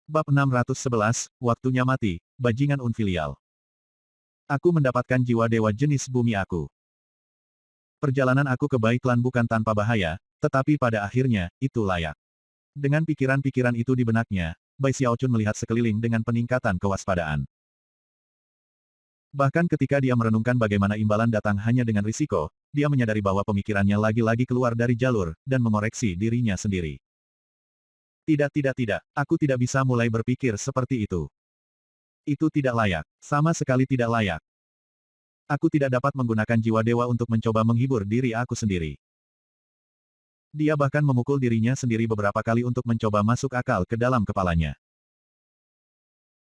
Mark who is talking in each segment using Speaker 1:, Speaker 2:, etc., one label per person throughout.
Speaker 1: Bab 611, Waktunya Mati, Bajingan Unfilial. Aku mendapatkan jiwa dewa jenis bumi aku. Perjalanan aku ke Bai Klan bukan tanpa bahaya, tetapi pada akhirnya, itu layak. Dengan pikiran-pikiran itu di benaknya, Bai Xiaochun melihat sekeliling dengan peningkatan kewaspadaan. Bahkan ketika dia merenungkan bagaimana imbalan datang hanya dengan risiko, dia menyadari bahwa pemikirannya lagi-lagi keluar dari jalur, dan mengoreksi dirinya sendiri. Tidak. Aku tidak bisa mulai berpikir seperti itu. Itu tidak layak. Sama sekali tidak layak. Aku tidak dapat menggunakan jiwa dewa untuk mencoba menghibur diri aku sendiri. Dia bahkan memukul dirinya sendiri beberapa kali untuk mencoba masuk akal ke dalam kepalanya.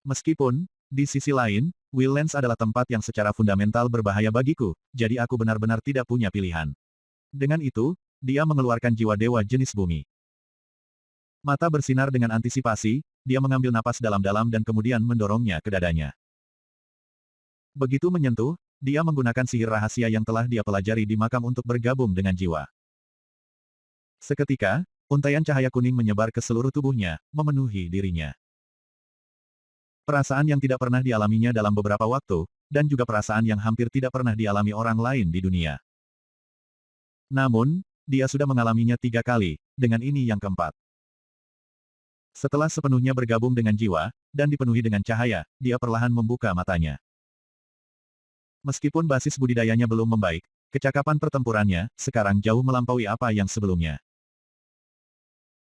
Speaker 1: Meskipun, di sisi lain, Willens adalah tempat yang secara fundamental berbahaya bagiku, jadi aku benar-benar tidak punya pilihan. Dengan itu, dia mengeluarkan jiwa dewa jenis bumi. Mata bersinar dengan antisipasi, dia mengambil napas dalam-dalam dan kemudian mendorongnya ke dadanya. Begitu menyentuh, dia menggunakan sihir rahasia yang telah dia pelajari di makam untuk bergabung dengan jiwa. Seketika, untaian cahaya kuning menyebar ke seluruh tubuhnya, memenuhi dirinya. Perasaan yang tidak pernah dialaminya dalam beberapa waktu, dan juga perasaan yang hampir tidak pernah dialami orang lain di dunia. Namun, dia sudah mengalaminya 3 kali, dengan ini yang keempat. Setelah sepenuhnya bergabung dengan jiwa, dan dipenuhi dengan cahaya, dia perlahan membuka matanya. Meskipun basis budidayanya belum membaik, kecakapan pertempurannya, sekarang jauh melampaui apa yang sebelumnya.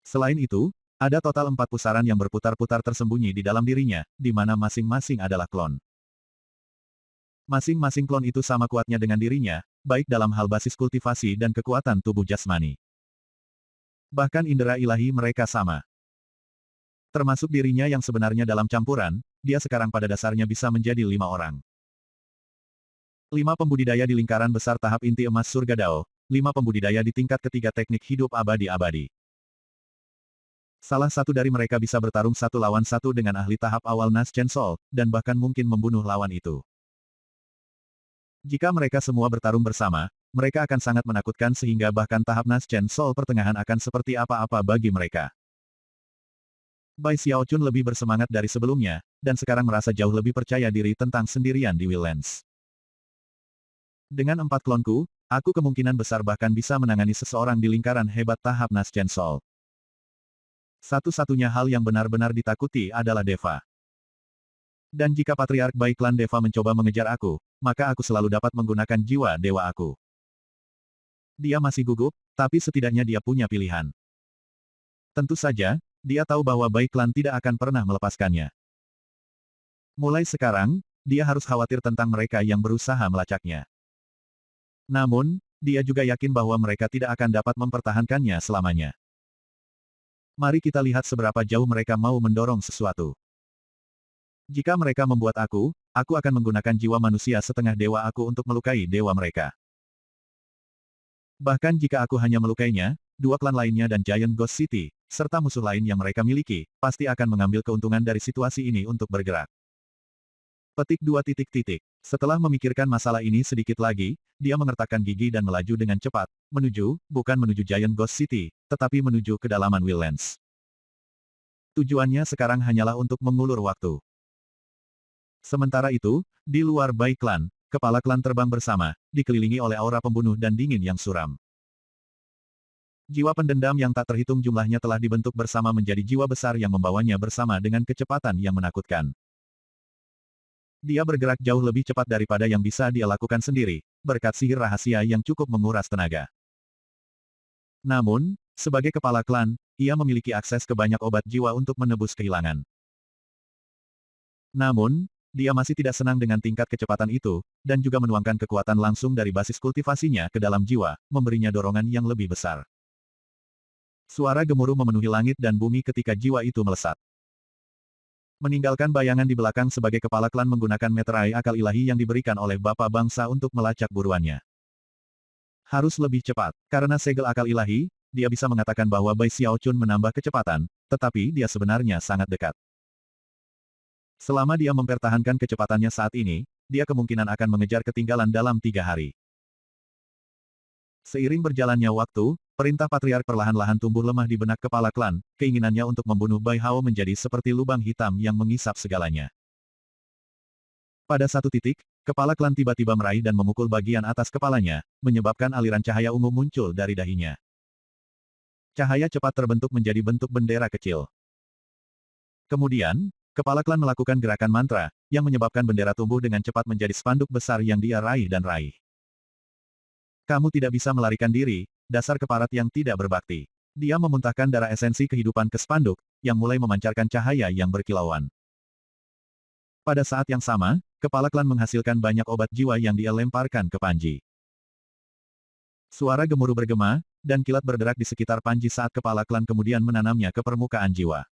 Speaker 1: Selain itu, ada total 4 pusaran yang berputar-putar tersembunyi di dalam dirinya, di mana masing-masing adalah klon. Masing-masing klon itu sama kuatnya dengan dirinya, baik dalam hal basis kultivasi dan kekuatan tubuh jasmani. Bahkan indera ilahi mereka sama. Termasuk dirinya yang sebenarnya dalam campuran, dia sekarang pada dasarnya bisa menjadi 5 orang. 5 pembudidaya di lingkaran besar tahap inti emas surga Dao, 5 pembudidaya di tingkat ketiga teknik hidup abadi-abadi. Salah satu dari mereka bisa bertarung 1 lawan 1 dengan ahli tahap awal Nas Chen Sol, dan bahkan mungkin membunuh lawan itu. Jika mereka semua bertarung bersama, mereka akan sangat menakutkan sehingga bahkan tahap Nas Chen Sol pertengahan akan seperti apa-apa bagi mereka. Bai Xiaochun lebih bersemangat dari sebelumnya, dan sekarang merasa jauh lebih percaya diri tentang sendirian di Willens. Dengan 4 klonku, aku kemungkinan besar bahkan bisa menangani seseorang di lingkaran hebat tahap Nas Chen Sol. Satu-satunya hal yang benar-benar ditakuti adalah Deva. Dan jika Patriark Bai Klan Deva mencoba mengejar aku, maka aku selalu dapat menggunakan jiwa dewa aku. Dia masih gugup, tapi setidaknya dia punya pilihan. Tentu saja, dia tahu bahwa Bai Klan tidak akan pernah melepaskannya. Mulai sekarang, dia harus khawatir tentang mereka yang berusaha melacaknya. Namun, dia juga yakin bahwa mereka tidak akan dapat mempertahankannya selamanya. Mari kita lihat seberapa jauh mereka mau mendorong sesuatu. Jika mereka membuat aku akan menggunakan jiwa manusia setengah dewa aku untuk melukai dewa mereka. Bahkan jika aku hanya melukainya, 2 klan lainnya dan Giant Ghost City, serta musuh lain yang mereka miliki, pasti akan mengambil keuntungan dari situasi ini untuk bergerak. Petik 2. Setelah memikirkan masalah ini sedikit lagi, dia mengertakkan gigi dan melaju dengan cepat, bukan menuju Giant Ghost City, tetapi menuju kedalaman Willens. Tujuannya sekarang hanyalah untuk mengulur waktu. Sementara itu, di luar Bai Klan, kepala klan terbang bersama, dikelilingi oleh aura pembunuh dan dingin yang suram. Jiwa pendendam yang tak terhitung jumlahnya telah dibentuk bersama menjadi jiwa besar yang membawanya bersama dengan kecepatan yang menakutkan. Dia bergerak jauh lebih cepat daripada yang bisa dia lakukan sendiri, berkat sihir rahasia yang cukup menguras tenaga. Namun, sebagai kepala klan, ia memiliki akses ke banyak obat jiwa untuk menebus kehilangan. Namun, dia masih tidak senang dengan tingkat kecepatan itu, dan juga menuangkan kekuatan langsung dari basis kultivasinya ke dalam jiwa, memberinya dorongan yang lebih besar. Suara gemuruh memenuhi langit dan bumi ketika jiwa itu melesat. Meninggalkan bayangan di belakang sebagai kepala klan menggunakan meterai akal ilahi yang diberikan oleh Bapa Bangsa untuk melacak buruannya. Harus lebih cepat, karena segel akal ilahi, dia bisa mengatakan bahwa Bai Xiaochun menambah kecepatan, tetapi dia sebenarnya sangat dekat. Selama dia mempertahankan kecepatannya saat ini, dia kemungkinan akan mengejar ketinggalan dalam 3 hari. Seiring berjalannya waktu, perintah patriark perlahan-lahan tumbuh lemah di benak kepala klan, keinginannya untuk membunuh Bai Hao menjadi seperti lubang hitam yang mengisap segalanya. Pada satu titik, kepala klan tiba-tiba meraih dan memukul bagian atas kepalanya, menyebabkan aliran cahaya ungu muncul dari dahinya. Cahaya cepat terbentuk menjadi bentuk bendera kecil. Kemudian, kepala klan melakukan gerakan mantra, yang menyebabkan bendera tumbuh dengan cepat menjadi spanduk besar yang dia raih dan raih. Kamu tidak bisa melarikan diri, dasar keparat yang tidak berbakti. Dia memuntahkan darah esensi kehidupan ke spanduk, yang mulai memancarkan cahaya yang berkilauan. Pada saat yang sama, kepala klan menghasilkan banyak obat jiwa yang dia lemparkan ke Panji. Suara gemuruh bergema, dan kilat berderak di sekitar Panji saat kepala klan kemudian menanamnya ke permukaan jiwa.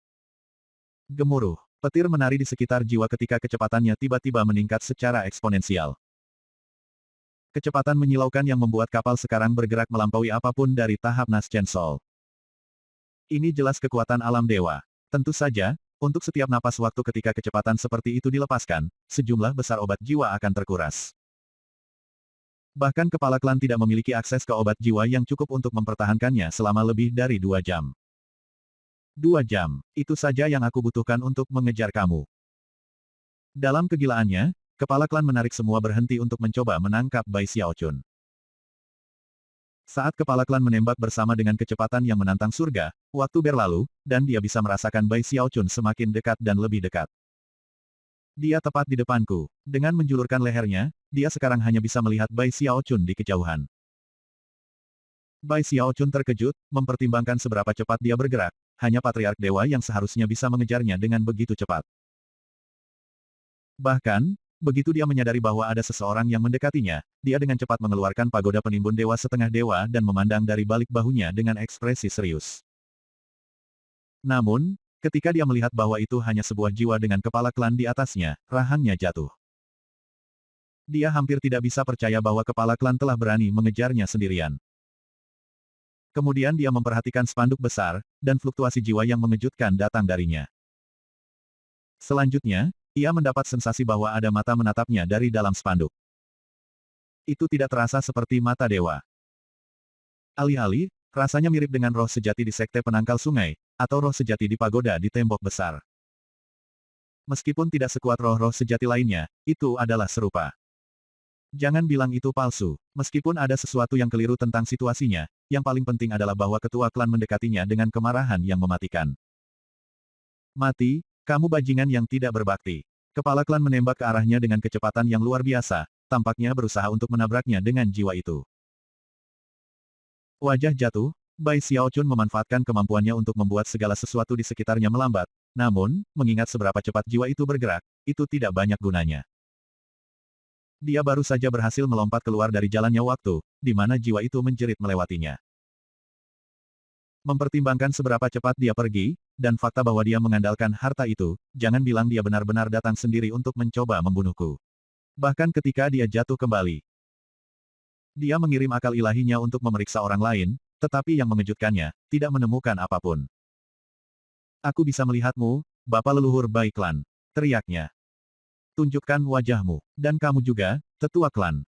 Speaker 1: Gemuruh, petir menari di sekitar jiwa ketika kecepatannya tiba-tiba meningkat secara eksponensial. Kecepatan menyilaukan yang membuat kapal sekarang bergerak melampaui apapun dari tahap Naschen Soul. Ini jelas kekuatan alam dewa. Tentu saja, untuk setiap napas waktu ketika kecepatan seperti itu dilepaskan, sejumlah besar obat jiwa akan terkuras. Bahkan kepala klan tidak memiliki akses ke obat jiwa yang cukup untuk mempertahankannya selama lebih dari 2 jam. 2 jam, itu saja yang aku butuhkan untuk mengejar kamu. Dalam kegilaannya, kepala klan menarik semua berhenti untuk mencoba menangkap Bai Xiaochun. Saat kepala klan menembak bersama dengan kecepatan yang menantang surga, waktu berlalu, dan dia bisa merasakan Bai Xiaochun semakin dekat dan lebih dekat. Dia tepat di depanku. Dengan menjulurkan lehernya, dia sekarang hanya bisa melihat Bai Xiaochun di kejauhan. Bai Xiaochun terkejut, mempertimbangkan seberapa cepat dia bergerak, hanya patriark dewa yang seharusnya bisa mengejarnya dengan begitu cepat. Bahkan, begitu dia menyadari bahwa ada seseorang yang mendekatinya, dia dengan cepat mengeluarkan pagoda penimbun dewa setengah dewa dan memandang dari balik bahunya dengan ekspresi serius. Namun, ketika dia melihat bahwa itu hanya sebuah jiwa dengan kepala klan di atasnya, rahangnya jatuh. Dia hampir tidak bisa percaya bahwa kepala klan telah berani mengejarnya sendirian. Kemudian dia memperhatikan spanduk besar, dan fluktuasi jiwa yang mengejutkan datang darinya. Selanjutnya, ia mendapat sensasi bahwa ada mata menatapnya dari dalam spanduk. Itu tidak terasa seperti mata dewa. Alih-alih, rasanya mirip dengan roh sejati di sekte penangkal sungai, atau roh sejati di pagoda di tembok besar. Meskipun tidak sekuat roh-roh sejati lainnya, itu adalah serupa. Jangan bilang itu palsu. Meskipun ada sesuatu yang keliru tentang situasinya, yang paling penting adalah bahwa ketua klan mendekatinya dengan kemarahan yang mematikan. Mati, kamu bajingan yang tidak berbakti. Kepala klan menembak ke arahnya dengan kecepatan yang luar biasa, tampaknya berusaha untuk menabraknya dengan jiwa itu. Wajah jatuh, Bai Xiaochun memanfaatkan kemampuannya untuk membuat segala sesuatu di sekitarnya melambat, namun, mengingat seberapa cepat jiwa itu bergerak, itu tidak banyak gunanya. Dia baru saja berhasil melompat keluar dari jalannya waktu, di mana jiwa itu menjerit melewatinya. Mempertimbangkan seberapa cepat dia pergi, dan fakta bahwa dia mengandalkan harta itu, jangan bilang dia benar-benar datang sendiri untuk mencoba membunuhku. Bahkan ketika dia jatuh kembali, dia mengirim akal ilahinya untuk memeriksa orang lain, tetapi yang mengejutkannya, tidak menemukan apapun. Aku bisa melihatmu, Bapak leluhur Bai Klan, teriaknya. Tunjukkan wajahmu, dan kamu juga, tetua klan.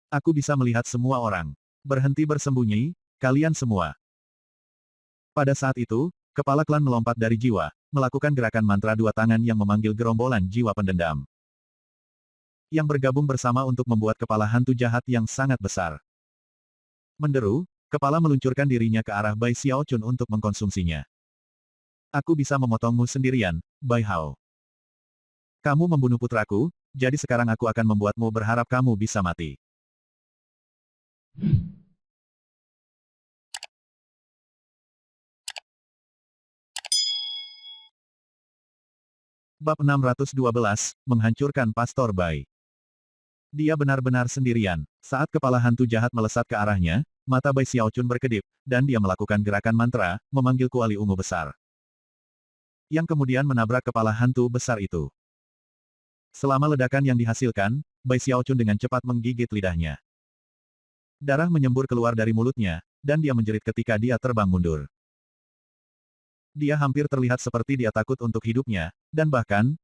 Speaker 1: Aku bisa melihat semua orang. Berhenti bersembunyi, kalian semua. Pada saat itu, kepala klan melompat dari jiwa, melakukan gerakan mantra dua tangan yang memanggil gerombolan jiwa pendendam. Yang bergabung bersama untuk membuat kepala hantu jahat yang sangat besar. Menderu, kepala meluncurkan dirinya ke arah Bai Xiaochun untuk mengkonsumsinya. Aku bisa memotongmu sendirian, Bai Hao. Kamu membunuh putraku, jadi sekarang aku akan membuatmu berharap kamu bisa mati. Bab 612, Menghancurkan Pastor Bai. Dia benar-benar sendirian. Saat kepala hantu jahat melesat ke arahnya, mata Bai Xiaochun berkedip, dan dia melakukan gerakan mantra, memanggil kuali ungu besar. Yang kemudian menabrak kepala hantu besar itu. Selama ledakan yang dihasilkan, Bai Xiaochun dengan cepat menggigit lidahnya. Darah menyembur keluar dari mulutnya, dan dia menjerit ketika dia terbang mundur. Dia hampir terlihat seperti dia takut untuk hidupnya, dan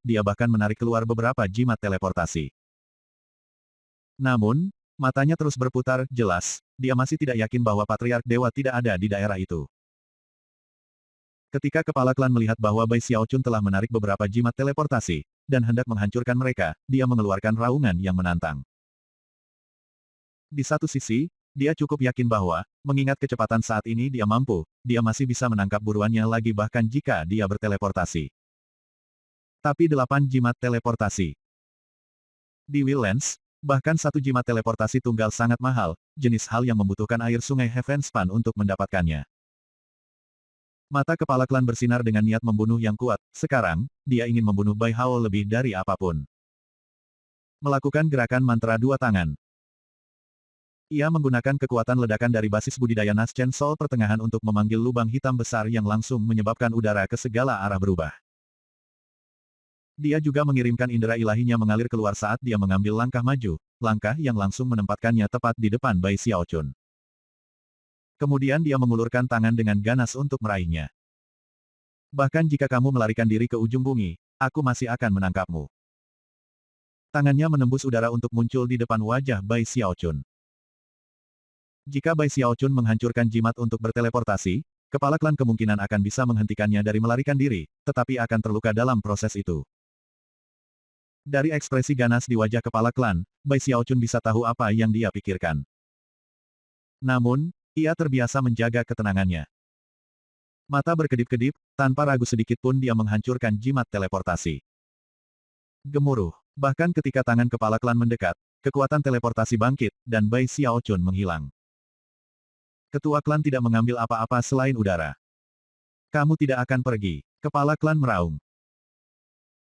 Speaker 1: dia bahkan menarik keluar beberapa jimat teleportasi. Namun, matanya terus berputar, jelas, dia masih tidak yakin bahwa Patriark Dewa tidak ada di daerah itu. Ketika kepala klan melihat bahwa Bai Xiaochun telah menarik beberapa jimat teleportasi, dan hendak menghancurkan mereka, dia mengeluarkan raungan yang menantang. Di satu sisi, dia cukup yakin bahwa, mengingat kecepatan saat ini dia masih bisa menangkap buruannya lagi bahkan jika dia berteleportasi. Tapi 8 jimat teleportasi. Di Willens, bahkan satu jimat teleportasi tunggal sangat mahal, jenis hal yang membutuhkan air sungai Heavenspan untuk mendapatkannya. Mata kepala klan bersinar dengan niat membunuh yang kuat, sekarang, dia ingin membunuh Bai Hao lebih dari apapun. Melakukan gerakan mantra dua tangan. Ia menggunakan kekuatan ledakan dari basis budidaya Naschen Soul pertengahan untuk memanggil lubang hitam besar yang langsung menyebabkan udara ke segala arah berubah. Dia juga mengirimkan indera ilahinya mengalir keluar saat dia mengambil langkah maju, langkah yang langsung menempatkannya tepat di depan Bai Xiaochun. Kemudian dia mengulurkan tangan dengan ganas untuk meraihnya. Bahkan jika kamu melarikan diri ke ujung bumi, aku masih akan menangkapmu. Tangannya menembus udara untuk muncul di depan wajah Bai Xiaochun. Jika Bai Xiaochun menghancurkan jimat untuk berteleportasi, kepala klan kemungkinan akan bisa menghentikannya dari melarikan diri, tetapi akan terluka dalam proses itu. Dari ekspresi ganas di wajah kepala klan, Bai Xiaochun bisa tahu apa yang dia pikirkan. Namun, ia terbiasa menjaga ketenangannya. Mata berkedip-kedip, tanpa ragu sedikit pun dia menghancurkan jimat teleportasi. Gemuruh. Bahkan ketika tangan kepala klan mendekat, kekuatan teleportasi bangkit, dan Bai Xiaochun menghilang. Ketua klan tidak mengambil apa-apa selain udara. Kamu tidak akan pergi. Kepala klan meraung.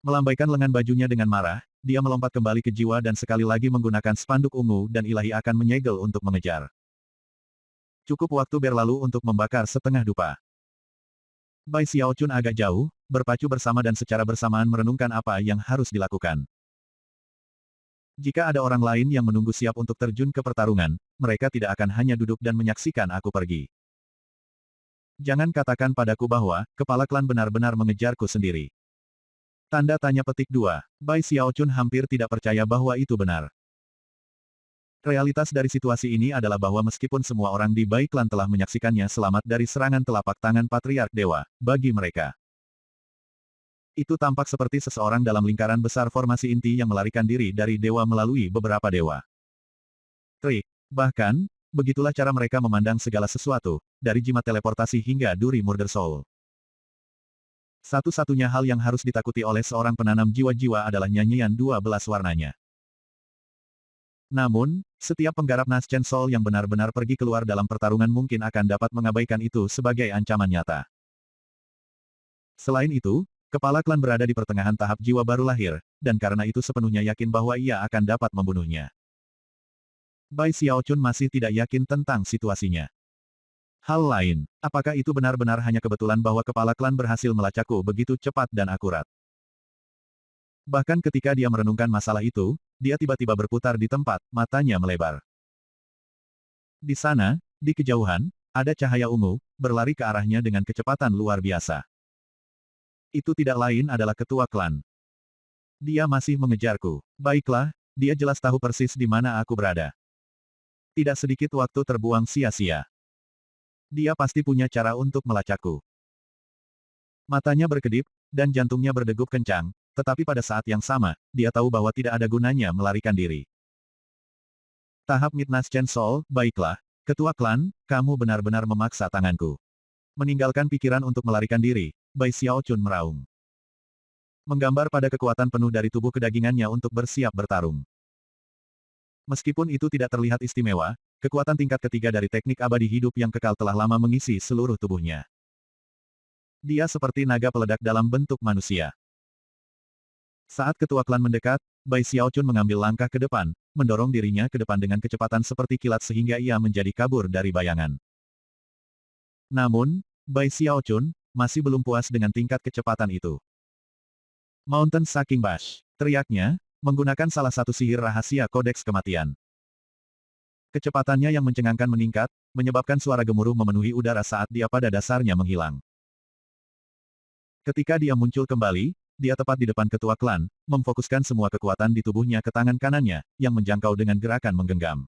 Speaker 1: Melambaikan lengan bajunya dengan marah, dia melompat kembali ke jiwa dan sekali lagi menggunakan spanduk ungu dan ilahi akan menyegel untuk mengejar. Cukup waktu berlalu untuk membakar setengah dupa. Bai Xiaochun agak jauh, berpacu bersama dan secara bersamaan merenungkan apa yang harus dilakukan. Jika ada orang lain yang menunggu siap untuk terjun ke pertarungan, mereka tidak akan hanya duduk dan menyaksikan aku pergi. Jangan katakan padaku bahwa, kepala klan benar-benar mengejarku sendiri. Tanda tanya petik 2. Bai Xiaochun hampir tidak percaya bahwa itu benar. Realitas dari situasi ini adalah bahwa meskipun semua orang di Bai Klan telah menyaksikannya selamat dari serangan telapak tangan Patriark Dewa, bagi mereka, itu tampak seperti seseorang dalam lingkaran besar formasi inti yang melarikan diri dari dewa melalui beberapa dewa. Trik. Bahkan, begitulah cara mereka memandang segala sesuatu, dari jimat teleportasi hingga duri Murder Soul. Satu-satunya hal yang harus ditakuti oleh seorang penanam jiwa-jiwa adalah nyanyian 12 warnanya. Namun, setiap penggarap Naschen Soul yang benar-benar pergi keluar dalam pertarungan mungkin akan dapat mengabaikan itu sebagai ancaman nyata. Selain itu, kepala klan berada di pertengahan tahap jiwa baru lahir, dan karena itu sepenuhnya yakin bahwa ia akan dapat membunuhnya. Bai Xiaochun masih tidak yakin tentang situasinya. Hal lain, apakah itu benar-benar hanya kebetulan bahwa kepala klan berhasil melacakku begitu cepat dan akurat? Bahkan ketika dia merenungkan masalah itu, dia tiba-tiba berputar di tempat, matanya melebar. Di sana, di kejauhan, ada cahaya ungu, berlari ke arahnya dengan kecepatan luar biasa. Itu tidak lain adalah ketua klan. Dia masih mengejarku. Baiklah, dia jelas tahu persis di mana aku berada. Tidak sedikit waktu terbuang sia-sia. Dia pasti punya cara untuk melacakku. Matanya berkedip, dan jantungnya berdegup kencang, tetapi pada saat yang sama, dia tahu bahwa tidak ada gunanya melarikan diri. Tahap Midnight Chen Soul, baiklah, ketua klan, kamu benar-benar memaksa tanganku. Meninggalkan pikiran untuk melarikan diri, Bai Xiaochun meraung. Menggambar pada kekuatan penuh dari tubuh kedagingannya untuk bersiap bertarung. Meskipun itu tidak terlihat istimewa, kekuatan tingkat ketiga dari teknik abadi hidup yang kekal telah lama mengisi seluruh tubuhnya. Dia seperti naga peledak dalam bentuk manusia. Saat ketua klan mendekat, Bai Xiaochun mengambil langkah ke depan, mendorong dirinya ke depan dengan kecepatan seperti kilat sehingga ia menjadi kabur dari bayangan. Namun, Bai Xiaochun masih belum puas dengan tingkat kecepatan itu. Mountain Sucking Bash, teriaknya, menggunakan salah satu sihir rahasia kodeks kematian. Kecepatannya yang mencengangkan meningkat, menyebabkan suara gemuruh memenuhi udara saat dia pada dasarnya menghilang. Ketika dia muncul kembali, dia tepat di depan ketua klan, memfokuskan semua kekuatan di tubuhnya ke tangan kanannya, yang menjangkau dengan gerakan menggenggam.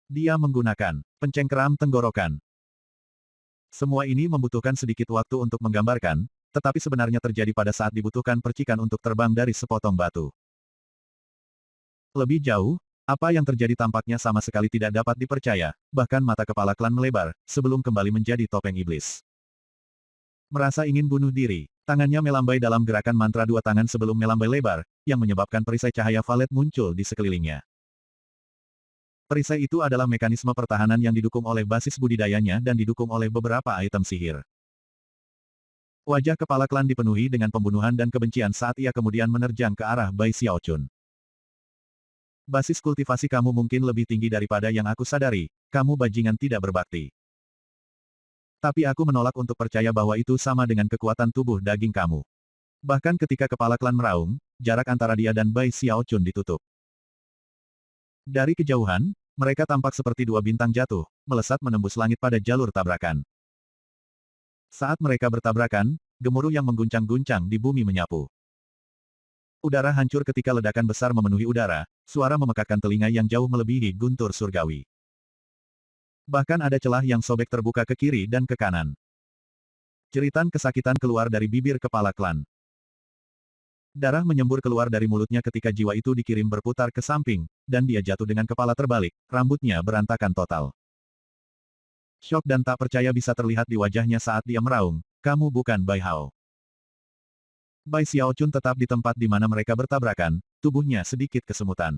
Speaker 1: Dia menggunakan pencengkeram tenggorokan. Semua ini membutuhkan sedikit waktu untuk menggambarkan, tetapi sebenarnya terjadi pada saat dibutuhkan percikan untuk terbang dari sepotong batu. Lebih jauh, apa yang terjadi tampaknya sama sekali tidak dapat dipercaya, bahkan mata kepala klan melebar, sebelum kembali menjadi topeng iblis. Merasa ingin bunuh diri, tangannya melambai dalam gerakan mantra dua tangan sebelum melambai lebar, yang menyebabkan perisai cahaya valet muncul di sekelilingnya. Perisai itu adalah mekanisme pertahanan yang didukung oleh basis budidayanya dan didukung oleh beberapa item sihir. Wajah kepala klan dipenuhi dengan pembunuhan dan kebencian saat ia kemudian menerjang ke arah Bai Xiaochun. Basis kultivasi kamu mungkin lebih tinggi daripada yang aku sadari, kamu bajingan tidak berbakti. Tapi aku menolak untuk percaya bahwa itu sama dengan kekuatan tubuh daging kamu. Bahkan ketika kepala klan meraung, jarak antara dia dan Bai Xiaochun ditutup. Dari kejauhan, mereka tampak seperti dua bintang jatuh, melesat menembus langit pada jalur tabrakan. Saat mereka bertabrakan, gemuruh yang mengguncang-guncang di bumi menyapu. Udara hancur ketika ledakan besar memenuhi udara, suara memekakkan telinga yang jauh melebihi guntur surgawi. Bahkan ada celah yang sobek terbuka ke kiri dan ke kanan. Jeritan kesakitan keluar dari bibir kepala klan. Darah menyembur keluar dari mulutnya ketika jiwa itu dikirim berputar ke samping, dan dia jatuh dengan kepala terbalik, rambutnya berantakan total. Syok dan tak percaya bisa terlihat di wajahnya saat dia meraung, kamu bukan Bai Hao. Bai Xiaochun tetap di tempat di mana mereka bertabrakan, tubuhnya sedikit kesemutan.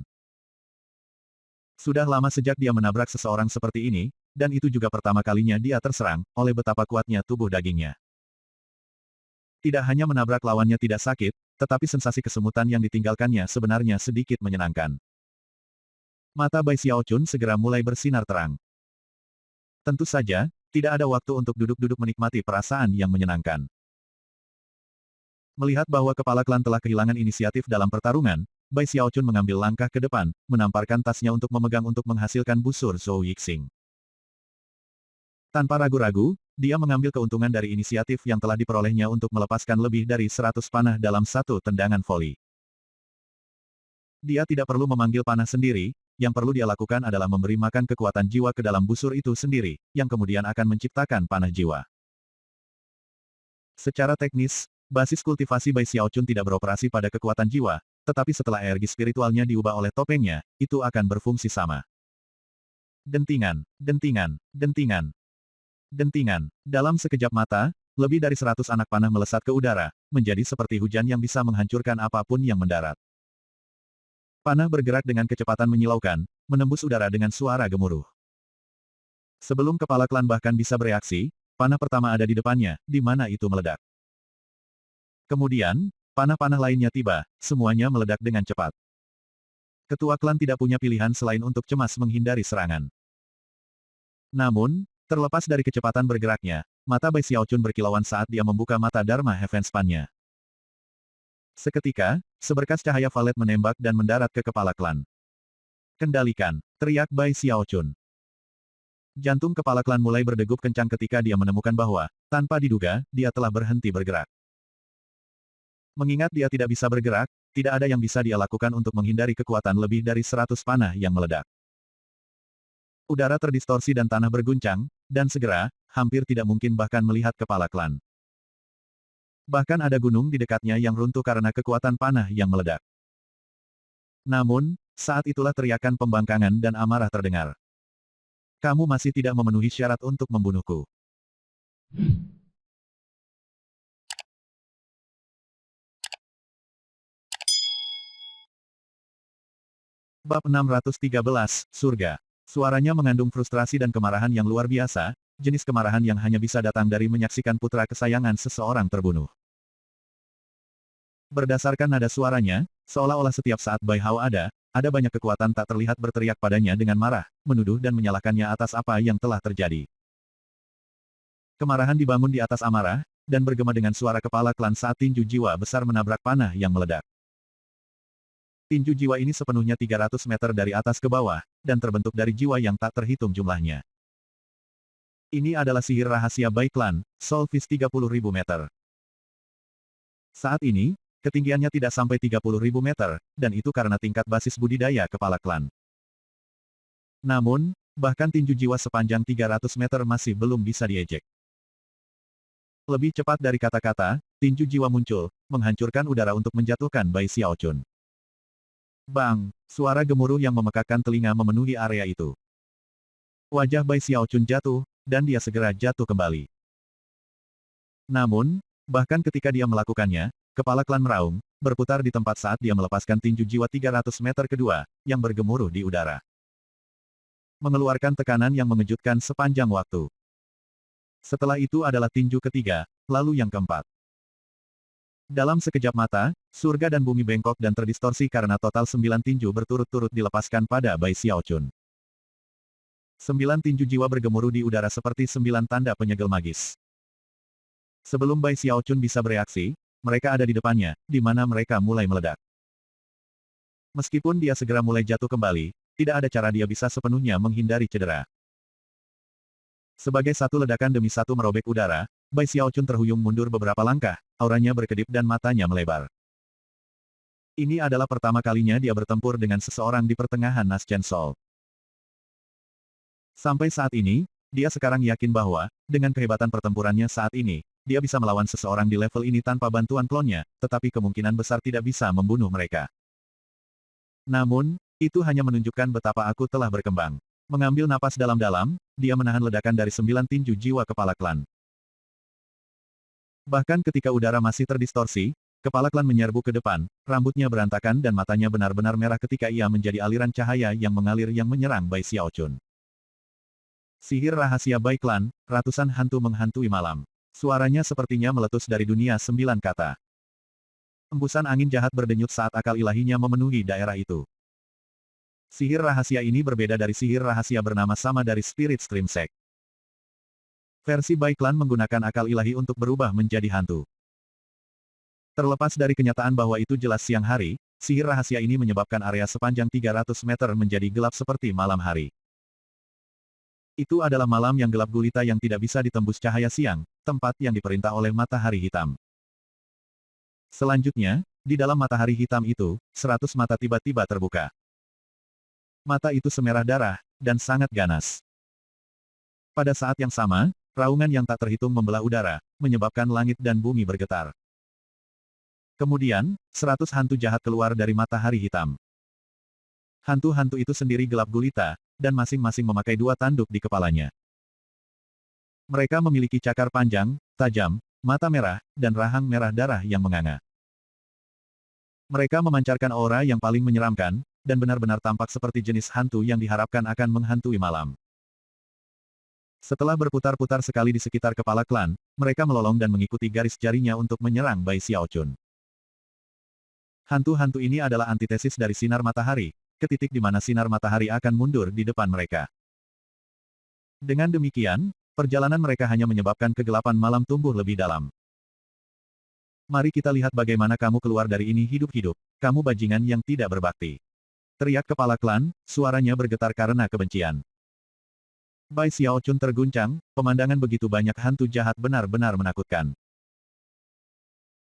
Speaker 1: Sudah lama sejak dia menabrak seseorang seperti ini, dan itu juga pertama kalinya dia terserang, oleh betapa kuatnya tubuh dagingnya. Tidak hanya menabrak lawannya tidak sakit, tetapi sensasi kesemutan yang ditinggalkannya sebenarnya sedikit menyenangkan. Mata Bai Xiaochun segera mulai bersinar terang. Tentu saja, tidak ada waktu untuk duduk-duduk menikmati perasaan yang menyenangkan. Melihat bahwa kepala klan telah kehilangan inisiatif dalam pertarungan, Bai Xiaochun mengambil langkah ke depan, menamparkan tasnya untuk memegang untuk menghasilkan busur Zhou Yixing. Tanpa ragu-ragu, dia mengambil keuntungan dari inisiatif yang telah diperolehnya untuk melepaskan lebih dari 100 panah dalam satu tendangan voli. Dia tidak perlu memanggil panah sendiri, yang perlu dia lakukan adalah memberi makan kekuatan jiwa ke dalam busur itu sendiri, yang kemudian akan menciptakan panah jiwa. Secara teknis, basis kultivasi Bai Xiaochun tidak beroperasi pada kekuatan jiwa, tetapi setelah energi spiritualnya diubah oleh topengnya, itu akan berfungsi sama. Dentingan, dentingan, dentingan. Dentingan. Dalam sekejap mata, lebih dari 100 anak panah melesat ke udara, menjadi seperti hujan yang bisa menghancurkan apapun yang mendarat. Panah bergerak dengan kecepatan menyilaukan, menembus udara dengan suara gemuruh. Sebelum kepala klan bahkan bisa bereaksi, panah pertama ada di depannya, di mana itu meledak. Kemudian, panah-panah lainnya tiba, semuanya meledak dengan cepat. Ketua klan tidak punya pilihan selain untuk cemas menghindari serangan. Namun, terlepas dari kecepatan bergeraknya, mata Bai Xiaochun berkilauan saat dia membuka mata Dharma Heaven Span-nya. Seketika, seberkas cahaya valet menembak dan mendarat ke kepala klan. Kendalikan, teriak Bai Xiaochun. Jantung kepala klan mulai berdegup kencang ketika dia menemukan bahwa, tanpa diduga, dia telah berhenti bergerak. Mengingat dia tidak bisa bergerak, tidak ada yang bisa dia lakukan untuk menghindari kekuatan lebih dari 100 panah yang meledak. Udara terdistorsi dan tanah berguncang, dan segera, hampir tidak mungkin bahkan melihat kepala klan. Bahkan ada gunung di dekatnya yang runtuh karena kekuatan panah yang meledak. Namun, saat itulah teriakan pembangkangan dan amarah terdengar. Kamu masih tidak memenuhi syarat untuk membunuhku. Bab 613, Surga. Suaranya mengandung frustrasi dan kemarahan yang luar biasa, jenis kemarahan yang hanya bisa datang dari menyaksikan putra kesayangan seseorang terbunuh. Berdasarkan nada suaranya, seolah-olah setiap saat Bai Hao ada banyak kekuatan tak terlihat berteriak padanya dengan marah, menuduh dan menyalahkannya atas apa yang telah terjadi. Kemarahan dibangun di atas amarah, dan bergema dengan suara kepala klan saat tinju jiwa besar menabrak panah yang meledak. Tinju jiwa ini sepenuhnya 300 meter dari atas ke bawah, dan terbentuk dari jiwa yang tak terhitung jumlahnya. Ini adalah sihir rahasia Bai Klan, Solvis 30.000 meter. Saat ini, ketinggiannya tidak sampai 30.000 meter, dan itu karena tingkat basis budidaya kepala klan. Namun, Bahkan tinju jiwa sepanjang 300 meter masih belum bisa diejek. Lebih cepat dari kata-kata, tinju jiwa muncul, menghancurkan udara untuk menjatuhkan Bai Xiaochun. Bang! Suara gemuruh yang memekakkan telinga memenuhi area itu. Wajah Bai Xiaochun jatuh, dan dia segera jatuh kembali. Namun, bahkan ketika dia melakukannya, kepala klan meraung, berputar di tempat saat dia melepaskan tinju jiwa 300 meter kedua, yang bergemuruh di udara. Mengeluarkan tekanan yang mengejutkan sepanjang waktu. Setelah itu adalah tinju ketiga, lalu yang keempat. Dalam sekejap mata, surga dan bumi bengkok dan terdistorsi karena total 9 tinju berturut-turut dilepaskan pada Bai Xiaochun. 9 tinju jiwa bergemuruh di udara seperti 9 tanda penyegel magis. Sebelum Bai Xiaochun bisa bereaksi, mereka ada di depannya, di mana mereka mulai meledak. Meskipun dia segera mulai jatuh kembali, tidak ada cara dia bisa sepenuhnya menghindari cedera. Sebagai satu ledakan demi satu merobek udara, Bai Xiaochun terhuyung mundur beberapa langkah, auranya berkedip dan matanya melebar. Ini adalah pertama kalinya dia bertempur dengan seseorang di pertengahan Naschen Sol. Sampai saat ini, dia sekarang yakin bahwa, dengan kehebatan pertempurannya saat ini, dia bisa melawan seseorang di level ini tanpa bantuan klonnya, tetapi kemungkinan besar tidak bisa membunuh mereka. Namun, itu hanya menunjukkan betapa aku telah berkembang. Mengambil napas dalam-dalam, dia menahan ledakan dari 9 tinju jiwa kepala klan. Bahkan ketika udara masih terdistorsi, kepala klan menyerbu ke depan, rambutnya berantakan dan matanya benar-benar merah ketika ia menjadi aliran cahaya yang mengalir yang menyerang Bai Xiaochun. Sihir rahasia Bai Klan, ratusan hantu menghantui malam. Suaranya sepertinya meletus dari dunia 9 kata. Embusan angin jahat berdenyut saat akal ilahinya memenuhi daerah itu. Sihir rahasia ini berbeda dari sihir rahasia bernama sama dari Spirit Stream Sect. Versi Bai Klan menggunakan akal ilahi untuk berubah menjadi hantu. Terlepas dari kenyataan bahwa itu jelas siang hari, sihir rahasia ini menyebabkan area sepanjang 300 meter menjadi gelap seperti malam hari. Itu adalah malam yang gelap gulita yang tidak bisa ditembus cahaya siang, tempat yang diperintah oleh matahari hitam. Selanjutnya, di dalam matahari hitam itu, 100 mata tiba-tiba terbuka. Mata itu semerah darah, dan sangat ganas. Pada saat yang sama, raungan yang tak terhitung membelah udara, menyebabkan langit dan bumi bergetar. Kemudian, 100 hantu jahat keluar dari matahari hitam. Hantu-hantu itu sendiri gelap gulita, dan masing-masing memakai 2 tanduk di kepalanya. Mereka memiliki cakar panjang, tajam, mata merah, dan rahang merah darah yang menganga. Mereka memancarkan aura yang paling menyeramkan, dan benar-benar tampak seperti jenis hantu yang diharapkan akan menghantui malam. Setelah berputar-putar sekali di sekitar kepala klan, mereka melolong dan mengikuti garis jarinya untuk menyerang Bai Xiaochun. Hantu-hantu ini adalah antitesis dari sinar matahari, ke titik di mana sinar matahari akan mundur di depan mereka. Dengan demikian, perjalanan mereka hanya menyebabkan kegelapan malam tumbuh lebih dalam. Mari kita lihat bagaimana kamu keluar dari ini hidup-hidup, kamu bajingan yang tidak berbakti. Teriak kepala klan, suaranya bergetar karena kebencian. Bai Xiaochun terguncang, pemandangan begitu banyak hantu jahat benar-benar menakutkan.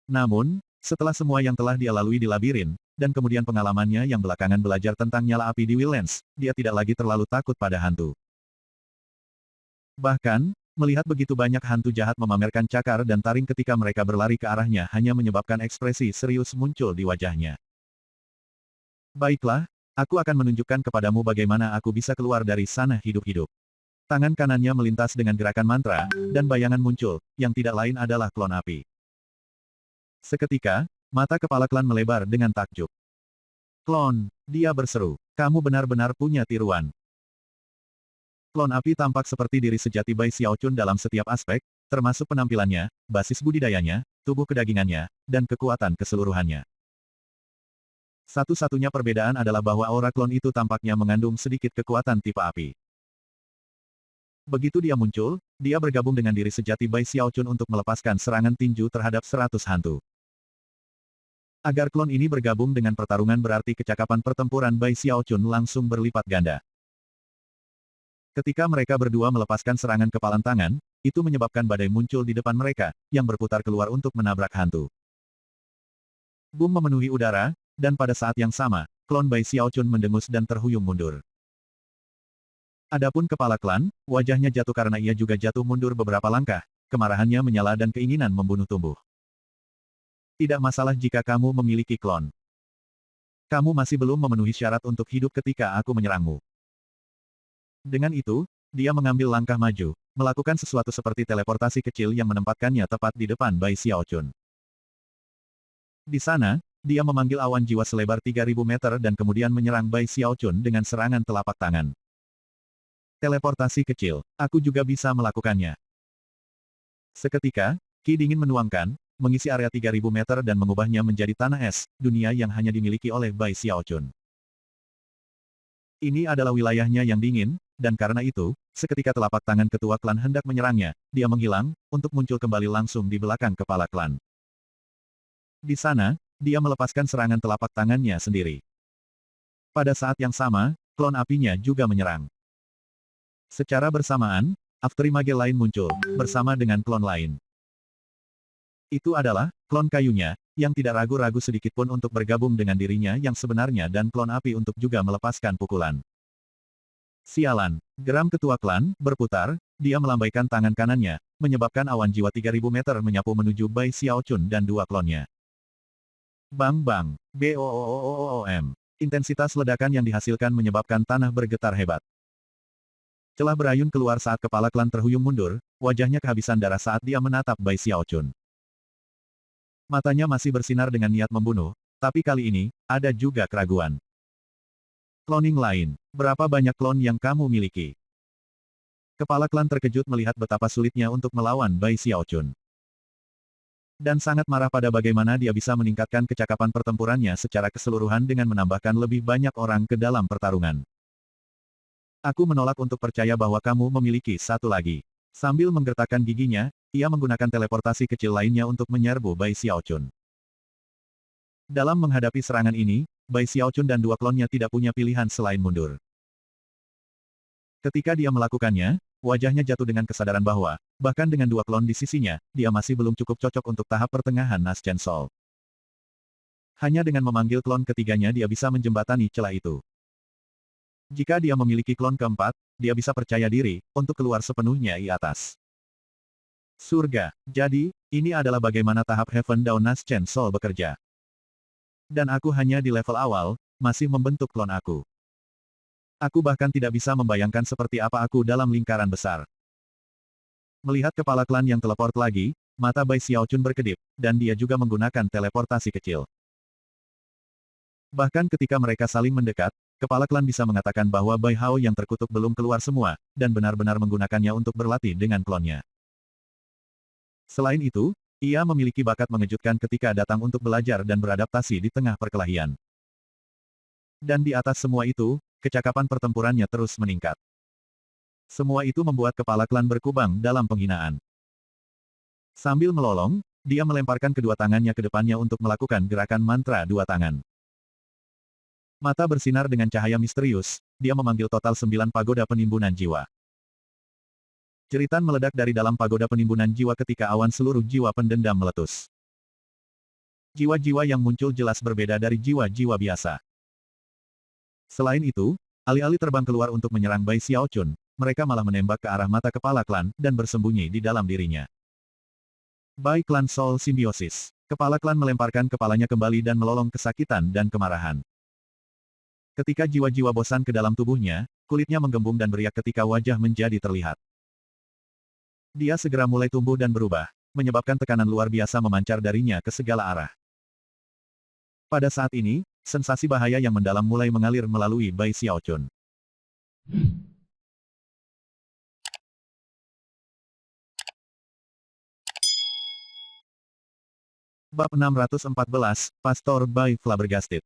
Speaker 1: Namun, setelah semua yang telah dia lalui di labirin, dan kemudian pengalamannya yang belakangan belajar tentang nyala api di Wildlands, dia tidak lagi terlalu takut pada hantu. Bahkan, melihat begitu banyak hantu jahat memamerkan cakar dan taring ketika mereka berlari ke arahnya hanya menyebabkan ekspresi serius muncul di wajahnya. Baiklah, aku akan menunjukkan kepadamu bagaimana aku bisa keluar dari sana hidup-hidup. Tangan kanannya melintas dengan gerakan mantra, dan bayangan muncul, yang tidak lain adalah klon api. Seketika, mata kepala klan melebar dengan takjub. Klon, dia berseru, kamu benar-benar punya tiruan. Klon api tampak seperti diri sejati Bai Xiaochun dalam setiap aspek, termasuk penampilannya, basis budidayanya, tubuh kedagingannya, dan kekuatan keseluruhannya. Satu-satunya perbedaan adalah bahwa aura klon itu tampaknya mengandung sedikit kekuatan tipe api. Begitu dia muncul, dia bergabung dengan diri sejati Bai Xiaochun untuk melepaskan serangan tinju terhadap 100 hantu. Agar klon ini bergabung dengan pertarungan berarti kecakapan pertempuran Bai Xiaochun langsung berlipat ganda. Ketika mereka berdua melepaskan serangan kepalan tangan, itu menyebabkan badai muncul di depan mereka, yang berputar keluar untuk menabrak hantu. Boom memenuhi udara, dan pada saat yang sama, klon Bai Xiaochun mendengus dan terhuyung mundur. Adapun kepala klan, wajahnya jatuh karena ia juga jatuh mundur beberapa langkah, kemarahannya menyala dan keinginan membunuh tumbuh. Tidak masalah jika kamu memiliki klon. Kamu masih belum memenuhi syarat untuk hidup ketika aku menyerangmu. Dengan itu, dia mengambil langkah maju, melakukan sesuatu seperti teleportasi kecil yang menempatkannya tepat di depan Bai Xiaochun. Di sana, dia memanggil awan jiwa selebar 3.000 meter dan kemudian menyerang Bai Xiaochun dengan serangan telapak tangan. Teleportasi kecil, aku juga bisa melakukannya. Seketika, ki dingin menuangkan, mengisi area 3.000 meter dan mengubahnya menjadi tanah es, dunia yang hanya dimiliki oleh Bai Xiaochun. Ini adalah wilayahnya yang dingin, dan karena itu, seketika telapak tangan ketua klan hendak menyerangnya, dia menghilang, untuk muncul kembali langsung di belakang kepala klan. Di sana, dia melepaskan serangan telapak tangannya sendiri. Pada saat yang sama, klon apinya juga menyerang. Secara bersamaan, afterimage lain muncul, bersama dengan klon lain. Itu adalah, klon kayunya, yang tidak ragu-ragu sedikitpun untuk bergabung dengan dirinya yang sebenarnya dan klon api untuk juga melepaskan pukulan. Sialan, geram ketua klan, berputar, dia melambaikan tangan kanannya, menyebabkan awan jiwa 3.000 meter menyapu menuju Bai Xiaochun dan dua klonnya. Bang bang, BOOOOOM. Intensitas ledakan yang dihasilkan menyebabkan tanah bergetar hebat. Celah berayun keluar saat kepala klan terhuyung mundur, wajahnya kehabisan darah saat dia menatap Bai Xiaochun. Matanya masih bersinar dengan niat membunuh, tapi kali ini, ada juga keraguan. Cloning lain, berapa banyak klon yang kamu miliki? Kepala klan terkejut melihat betapa sulitnya untuk melawan Bai Xiaochun. Dan sangat marah pada bagaimana dia bisa meningkatkan kecakapan pertempurannya secara keseluruhan dengan menambahkan lebih banyak orang ke dalam pertarungan. Aku menolak untuk percaya bahwa kamu memiliki satu lagi. Sambil menggertakkan giginya, ia menggunakan teleportasi kecil lainnya untuk menyerbu Bai Xiaochun. Dalam menghadapi serangan ini, Bai Xiaochun dan dua klonnya tidak punya pilihan selain mundur. Ketika dia melakukannya, wajahnya jatuh dengan kesadaran bahwa, bahkan dengan dua klon di sisinya, dia masih belum cukup cocok untuk tahap pertengahan Naschen Soul. Hanya dengan memanggil klon ketiganya dia bisa menjembatani celah itu. Jika dia memiliki klon keempat, dia bisa percaya diri, untuk keluar sepenuhnya di atas. Surga. Jadi, ini adalah bagaimana tahap Heaven Dawn Naschen Soul bekerja. Dan aku hanya di level awal, masih membentuk klon aku. Aku bahkan tidak bisa membayangkan seperti apa aku dalam lingkaran besar. Melihat kepala klan yang teleport lagi, mata Bai Xiaochun berkedip, dan dia juga menggunakan teleportasi kecil. Bahkan ketika mereka saling mendekat, kepala klan bisa mengatakan bahwa Bai Hao yang terkutuk belum keluar semua, dan benar-benar menggunakannya untuk berlatih dengan klonnya. Selain itu, ia memiliki bakat mengejutkan ketika datang untuk belajar dan beradaptasi di tengah perkelahian. Dan di atas semua itu, kecakapan pertempurannya terus meningkat. Semua itu membuat kepala klan berkubang dalam penghinaan. Sambil melolong, dia melemparkan kedua tangannya ke depannya untuk melakukan gerakan mantra dua tangan. Mata bersinar dengan cahaya misterius, dia memanggil total 9 pagoda penimbunan jiwa. Jeritan meledak dari dalam pagoda penimbunan jiwa ketika awan seluruh jiwa pendendam meletus. Jiwa-jiwa yang muncul jelas berbeda dari jiwa-jiwa biasa. Selain itu, alih-alih terbang keluar untuk menyerang Bai Xiaochun, mereka malah menembak ke arah mata kepala klan, dan bersembunyi di dalam dirinya. Bai Clan Soul Symbiosis. Kepala klan melemparkan kepalanya kembali dan melolong kesakitan dan kemarahan. Ketika jiwa-jiwa bosan ke dalam tubuhnya, kulitnya menggembung dan beriak ketika wajah menjadi terlihat. Dia segera mulai tumbuh dan berubah, menyebabkan tekanan luar biasa memancar darinya ke segala arah. Pada saat ini, sensasi bahaya yang mendalam mulai mengalir melalui Bai Xiaochun. Bab 614, Pastor Bai Flabbergasted.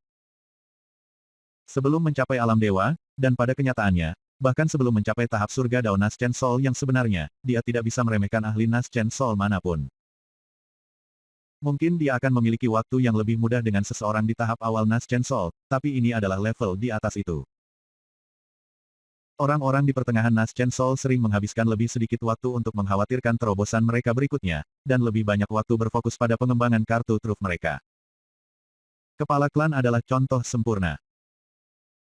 Speaker 1: Sebelum mencapai alam dewa, dan pada kenyataannya, bahkan sebelum mencapai tahap surga Daun Naschen Soul yang sebenarnya, dia tidak bisa meremehkan ahli Naschen Soul manapun. Mungkin dia akan memiliki waktu yang lebih mudah dengan seseorang di tahap awal Naschen Soul, tapi ini adalah level di atas itu. Orang-orang di pertengahan Naschen Soul sering menghabiskan lebih sedikit waktu untuk mengkhawatirkan terobosan mereka berikutnya, dan lebih banyak waktu berfokus pada pengembangan kartu truf mereka. Kepala klan adalah contoh sempurna.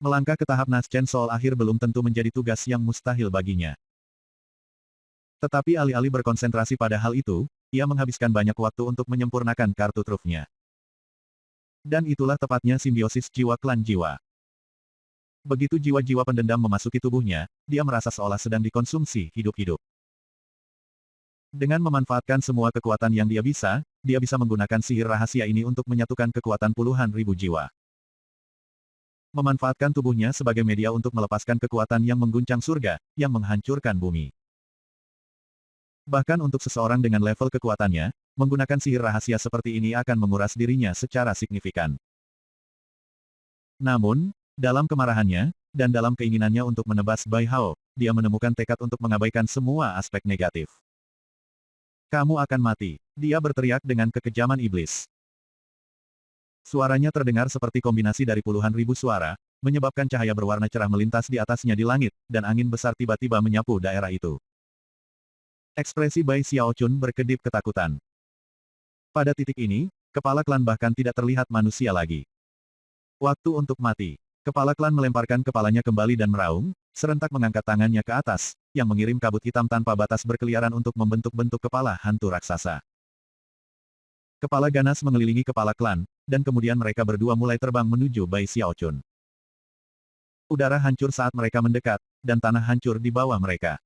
Speaker 1: Melangkah ke tahap Naschen Soul akhir belum tentu menjadi tugas yang mustahil baginya. Tetapi alih-alih berkonsentrasi pada hal itu, ia menghabiskan banyak waktu untuk menyempurnakan kartu trufnya. Dan itulah tepatnya simbiosis jiwa klan jiwa. Begitu jiwa-jiwa pendendam memasuki tubuhnya, dia merasa seolah sedang dikonsumsi hidup-hidup. Dengan memanfaatkan semua kekuatan yang dia bisa menggunakan sihir rahasia ini untuk menyatukan kekuatan puluhan ribu jiwa. Memanfaatkan tubuhnya sebagai media untuk melepaskan kekuatan yang mengguncang surga, yang menghancurkan bumi. Bahkan untuk seseorang dengan level kekuatannya, menggunakan sihir rahasia seperti ini akan menguras dirinya secara signifikan. Namun, dalam kemarahannya, dan dalam keinginannya untuk menebas Bai Hao, dia menemukan tekad untuk mengabaikan semua aspek negatif. Kamu akan mati, dia berteriak dengan kekejaman iblis. Suaranya terdengar seperti kombinasi dari puluhan ribu suara, menyebabkan cahaya berwarna cerah melintas di atasnya di langit, dan angin besar tiba-tiba menyapu daerah itu. Ekspresi Bai Xiaochun berkedip ketakutan. Pada titik ini, kepala klan bahkan tidak terlihat manusia lagi. Waktu untuk mati. Kepala klan melemparkan kepalanya kembali dan meraung, serentak mengangkat tangannya ke atas, yang mengirim kabut hitam tanpa batas berkeliaran untuk membentuk-bentuk kepala hantu raksasa. Kepala ganas mengelilingi kepala klan, dan kemudian mereka berdua mulai terbang menuju Bai Xiaochun. Udara hancur saat mereka mendekat, dan tanah hancur di bawah mereka.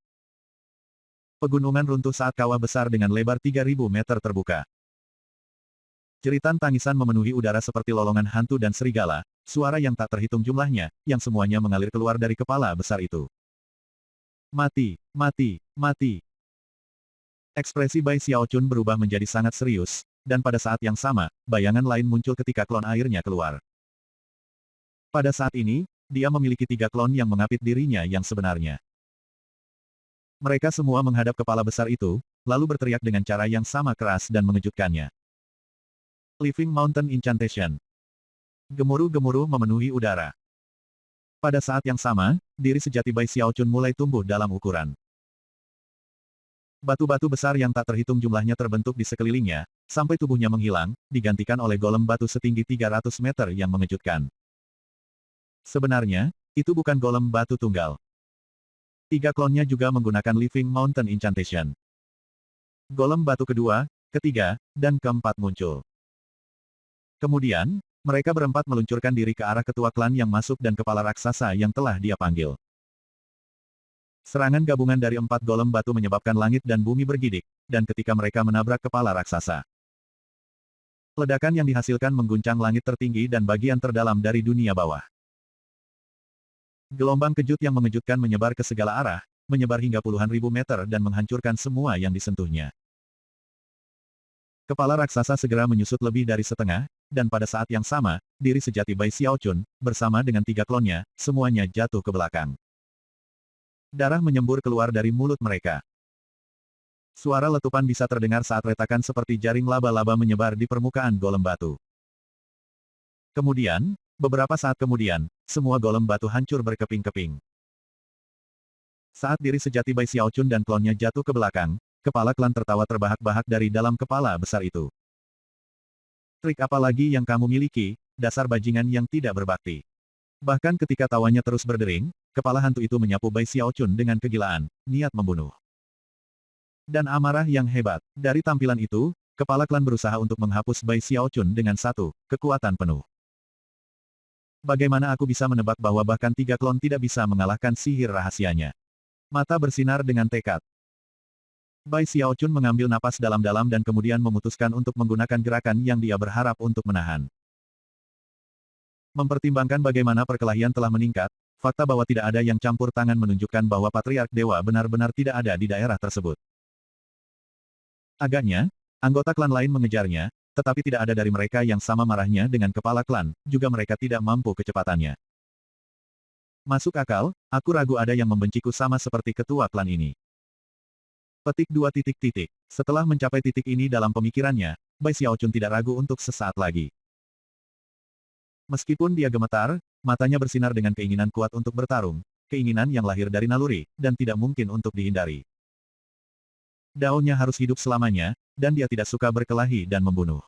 Speaker 1: Pegunungan runtuh saat kawah besar dengan lebar 3.000 meter terbuka. Jeritan tangisan memenuhi udara seperti lolongan hantu dan serigala, suara yang tak terhitung jumlahnya, yang semuanya mengalir keluar dari kepala besar itu. Mati, mati, mati. Ekspresi Bai Xiaochun berubah menjadi sangat serius, dan pada saat yang sama, bayangan lain muncul ketika klon airnya keluar. Pada saat ini, dia memiliki 3 klon yang mengapit dirinya yang sebenarnya. Mereka semua menghadap kepala besar itu, lalu berteriak dengan cara yang sama keras dan mengejutkannya. Living Mountain Incantation. Gemuruh-gemuruh memenuhi udara. Pada saat yang sama, diri sejati Bai Xiaochun mulai tumbuh dalam ukuran. Batu-batu besar yang tak terhitung jumlahnya terbentuk di sekelilingnya, sampai tubuhnya menghilang, digantikan oleh golem batu setinggi 300 meter yang mengejutkan. Sebenarnya, itu bukan golem batu tunggal. 3 klonnya juga menggunakan Living Mountain Incantation. Golem batu kedua, ketiga, dan keempat muncul. Kemudian, mereka berempat meluncurkan diri ke arah ketua klan yang masuk dan kepala raksasa yang telah dia panggil. Serangan gabungan dari 4 golem batu menyebabkan langit dan bumi bergidik, dan ketika mereka menabrak kepala raksasa. Ledakan yang dihasilkan mengguncang langit tertinggi dan bagian terdalam dari dunia bawah. Gelombang kejut yang mengejutkan menyebar ke segala arah, menyebar hingga puluhan ribu meter dan menghancurkan semua yang disentuhnya. Kepala raksasa segera menyusut lebih dari setengah, dan pada saat yang sama, diri sejati Bai Xiaochun, bersama dengan 3 klonnya, semuanya jatuh ke belakang. Darah menyembur keluar dari mulut mereka. Suara letupan bisa terdengar saat retakan seperti jaring laba-laba menyebar di permukaan golem batu. Kemudian, beberapa saat kemudian, semua golem batu hancur berkeping-keping. Saat diri sejati Bai Xiaochun dan klonnya jatuh ke belakang, kepala klan tertawa terbahak-bahak dari dalam kepala besar itu. Trik apa lagi yang kamu miliki, dasar bajingan yang tidak berbakti? Bahkan ketika tawanya terus berdering, kepala hantu itu menyapu Bai Xiaochun dengan kegilaan, niat membunuh. Dan amarah yang hebat. Dari tampilan itu, kepala klan berusaha untuk menghapus Bai Xiaochun dengan satu kekuatan penuh. Bagaimana aku bisa menebak bahwa bahkan 3 klon tidak bisa mengalahkan sihir rahasianya? Mata bersinar dengan tekad. Bai Xiaochun mengambil napas dalam-dalam dan kemudian memutuskan untuk menggunakan gerakan yang dia berharap untuk menahan. Mempertimbangkan bagaimana perkelahian telah meningkat, fakta bahwa tidak ada yang campur tangan menunjukkan bahwa Patriark Dewa benar-benar tidak ada di daerah tersebut. Agaknya, anggota klan lain mengejarnya, tetapi tidak ada dari mereka yang sama marahnya dengan kepala klan, juga mereka tidak mampu kecepatannya. Masuk akal, aku ragu ada yang membenciku sama seperti ketua klan ini. Petik 2 titik titik. Setelah mencapai titik ini dalam pemikirannya, Bai Xiaochun tidak ragu untuk sesaat lagi. Meskipun dia gemetar, matanya bersinar dengan keinginan kuat untuk bertarung, keinginan yang lahir dari naluri, dan tidak mungkin untuk dihindari. Daunnya harus hidup selamanya, dan dia tidak suka berkelahi dan membunuh.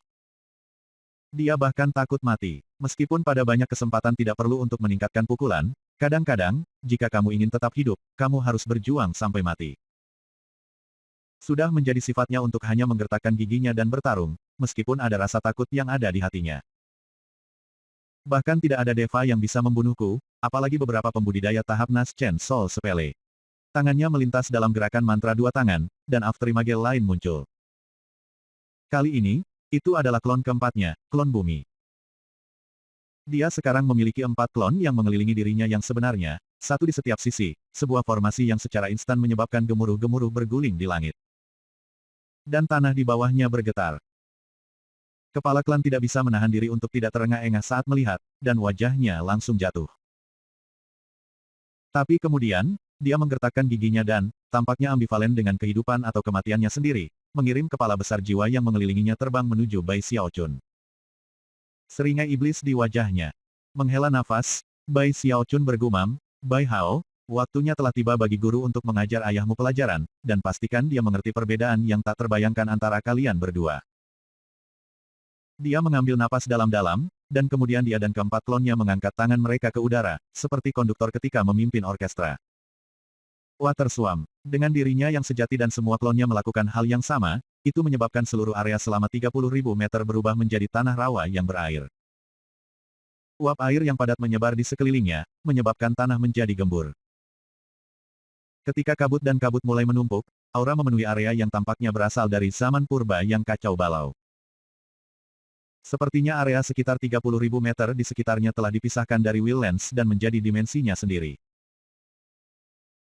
Speaker 1: Dia bahkan takut mati. Meskipun pada banyak kesempatan tidak perlu untuk meningkatkan pukulan, kadang-kadang, jika kamu ingin tetap hidup, kamu harus berjuang sampai mati. Sudah menjadi sifatnya untuk hanya menggertakkan giginya dan bertarung, meskipun ada rasa takut yang ada di hatinya. Bahkan tidak ada deva yang bisa membunuhku, apalagi beberapa pembudidaya tahap Nas Chen Sol sepele. Tangannya melintas dalam gerakan mantra dua tangan, dan afterimage lain muncul. Kali ini, itu adalah klon keempatnya, klon bumi. Dia sekarang memiliki 4 klon yang mengelilingi dirinya yang sebenarnya, satu di setiap sisi, sebuah formasi yang secara instan menyebabkan gemuruh-gemuruh berguling di langit. Dan tanah di bawahnya bergetar. Kepala klan tidak bisa menahan diri untuk tidak terengah-engah saat melihat, dan wajahnya langsung jatuh. Tapi kemudian, dia menggertakkan giginya dan, tampaknya ambivalen dengan kehidupan atau kematiannya sendiri, mengirim kepala besar jiwa yang mengelilinginya terbang menuju Bai Xiaochun. Seringai iblis di wajahnya. Menghela nafas, Bai Xiaochun bergumam, Bai Hao, waktunya telah tiba bagi guru untuk mengajar ayahmu pelajaran, dan pastikan dia mengerti perbedaan yang tak terbayangkan antara kalian berdua. Dia mengambil napas dalam-dalam, dan kemudian dia dan keempat klonnya mengangkat tangan mereka ke udara, seperti konduktor ketika memimpin orkestra. Water Swarm. Dengan dirinya yang sejati dan semua klonnya melakukan hal yang sama, itu menyebabkan seluruh area selama 30.000 meter berubah menjadi tanah rawa yang berair. Uap air yang padat menyebar di sekelilingnya, menyebabkan tanah menjadi gembur. Ketika kabut dan kabut mulai menumpuk, aura memenuhi area yang tampaknya berasal dari zaman purba yang kacau balau. Sepertinya area sekitar 30.000 meter di sekitarnya telah dipisahkan dari Willlands dan menjadi dimensinya sendiri.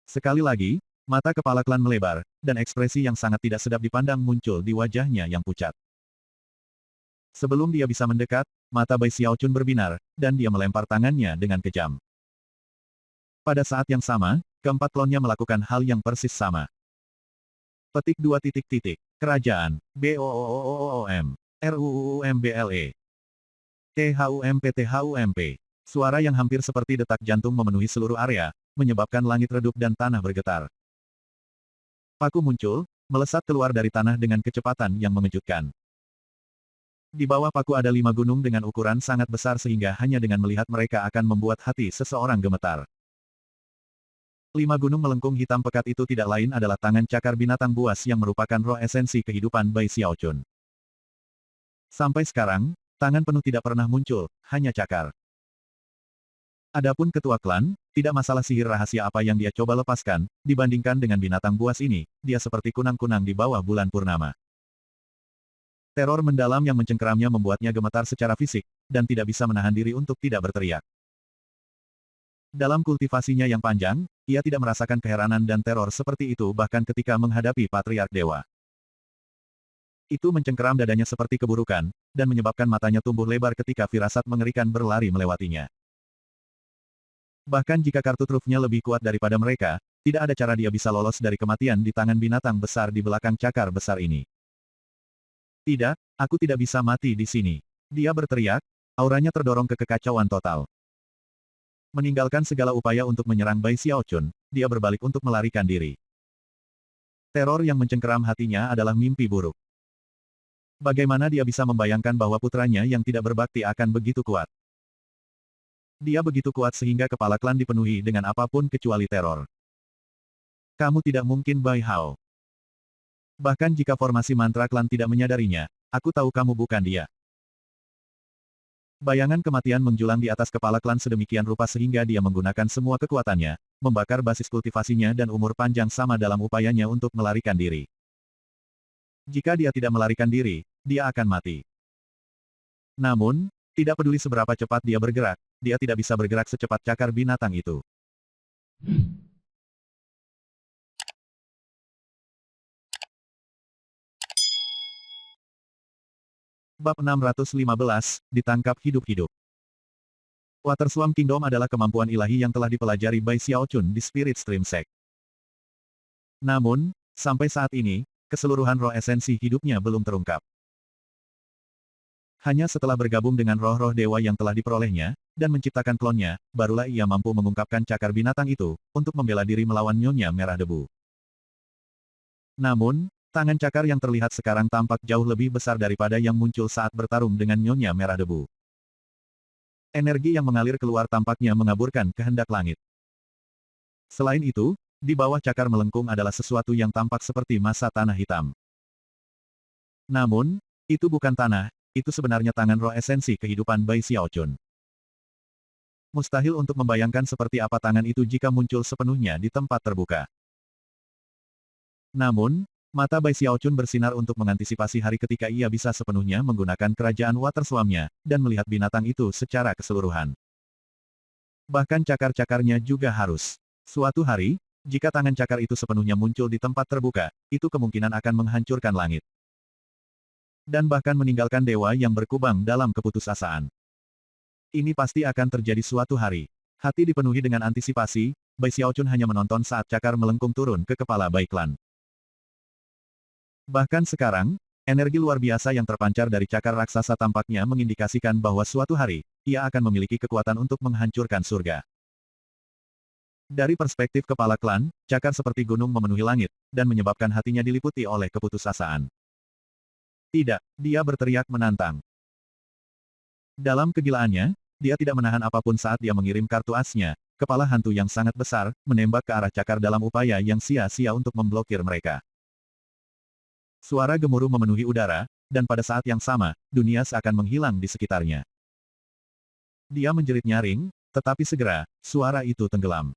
Speaker 1: Sekali lagi, mata kepala klan melebar, dan ekspresi yang sangat tidak sedap dipandang muncul di wajahnya yang pucat. Sebelum dia bisa mendekat, mata Bai Xiaochun berbinar, dan dia melempar tangannya dengan kejam. Pada saat yang sama, keempat klonnya melakukan hal yang persis sama. Petik 2 titik titik. Kerajaan. BOOOOOM. RUUUMBLE. THUMPTHUMP. Suara yang hampir seperti detak jantung memenuhi seluruh area, menyebabkan langit redup dan tanah bergetar. Paku muncul, melesat keluar dari tanah dengan kecepatan yang mengejutkan. Di bawah paku ada 5 gunung dengan ukuran sangat besar sehingga hanya dengan melihat mereka akan membuat hati seseorang gemetar. 5 gunung melengkung hitam pekat itu tidak lain adalah tangan cakar binatang buas yang merupakan roh esensi kehidupan Bai Xiaochun. Sampai sekarang, tangan penuh tidak pernah muncul, hanya cakar. Adapun ketua klan, tidak masalah sihir rahasia apa yang dia coba lepaskan, dibandingkan dengan binatang buas ini, dia seperti kunang-kunang di bawah bulan purnama. Teror mendalam yang mencengkeramnya membuatnya gemetar secara fisik, dan tidak bisa menahan diri untuk tidak berteriak. Dalam kultivasinya yang panjang, ia tidak merasakan keheranan dan teror seperti itu bahkan ketika menghadapi Patriark Dewa. Itu mencengkeram dadanya seperti keburukan, dan menyebabkan matanya tumbuh lebar ketika firasat mengerikan berlari melewatinya. Bahkan jika kartu trufnya lebih kuat daripada mereka, tidak ada cara dia bisa lolos dari kematian di tangan binatang besar di belakang cakar besar ini. Tidak, aku tidak bisa mati di sini. Dia berteriak, auranya terdorong ke kekacauan total. Meninggalkan segala upaya untuk menyerang Bai Xiaochun, dia berbalik untuk melarikan diri. Teror yang mencengkeram hatinya adalah mimpi buruk. Bagaimana dia bisa membayangkan bahwa putranya yang tidak berbakti akan begitu kuat? Dia begitu kuat sehingga kepala klan dipenuhi dengan apapun kecuali teror. Kamu tidak mungkin Bai Hao. Bahkan jika formasi mantra klan tidak menyadarinya, aku tahu kamu bukan dia. Bayangan kematian menjulang di atas kepala klan sedemikian rupa sehingga dia menggunakan semua kekuatannya, membakar basis kultivasinya dan umur panjang sama dalam upayanya untuk melarikan diri. Jika dia tidak melarikan diri, dia akan mati. Namun, tidak peduli seberapa cepat dia bergerak, dia tidak bisa bergerak secepat cakar binatang itu. Bab 615, ditangkap hidup-hidup. Water Swarm Kingdom adalah kemampuan ilahi yang telah dipelajari Bai Xiaochun di Spirit Stream Sect. Namun, sampai saat ini, keseluruhan roh esensi hidupnya belum terungkap. Hanya setelah bergabung dengan roh-roh dewa yang telah diperolehnya, dan menciptakan klonnya, barulah ia mampu mengungkapkan cakar binatang itu, untuk membela diri melawan Nyonya Merah Debu. Namun, Tangan cakar yang terlihat sekarang tampak jauh lebih besar daripada yang muncul saat bertarung dengan Nyonya Merah Debu. Energi yang mengalir keluar tampaknya mengaburkan kehendak langit. Selain itu, di bawah cakar melengkung adalah sesuatu yang tampak seperti massa tanah hitam. Namun, itu bukan tanah, itu sebenarnya tangan roh esensi kehidupan Bai Xiaochun. Mustahil untuk membayangkan seperti apa tangan itu jika muncul sepenuhnya di tempat terbuka. Namun, mata Bai Xiaochun bersinar untuk mengantisipasi hari ketika ia bisa sepenuhnya menggunakan kerajaan Water Swarm-nya, dan melihat binatang itu secara keseluruhan. Bahkan cakar-cakarnya juga harus. Suatu hari, jika tangan cakar itu sepenuhnya muncul di tempat terbuka, itu kemungkinan akan menghancurkan langit. Dan bahkan meninggalkan dewa yang berkubang dalam keputusasaan. Ini pasti akan terjadi suatu hari. Hati dipenuhi dengan antisipasi, Bai Xiaochun hanya menonton saat cakar melengkung turun ke kepala Bai Clan. Bahkan sekarang, energi luar biasa yang terpancar dari cakar raksasa tampaknya mengindikasikan bahwa suatu hari, ia akan memiliki kekuatan untuk menghancurkan surga. Dari perspektif kepala klan, cakar seperti gunung memenuhi langit, dan menyebabkan hatinya diliputi oleh keputusasaan. Tidak, dia berteriak menantang. Dalam kegilaannya, dia tidak menahan apapun saat dia mengirim kartu asnya, kepala hantu yang sangat besar, menembak ke arah cakar dalam upaya yang sia-sia untuk memblokir mereka. Suara gemuruh memenuhi udara, dan pada saat yang sama, dunia seakan menghilang di sekitarnya. Dia menjerit nyaring, tetapi segera, suara itu tenggelam.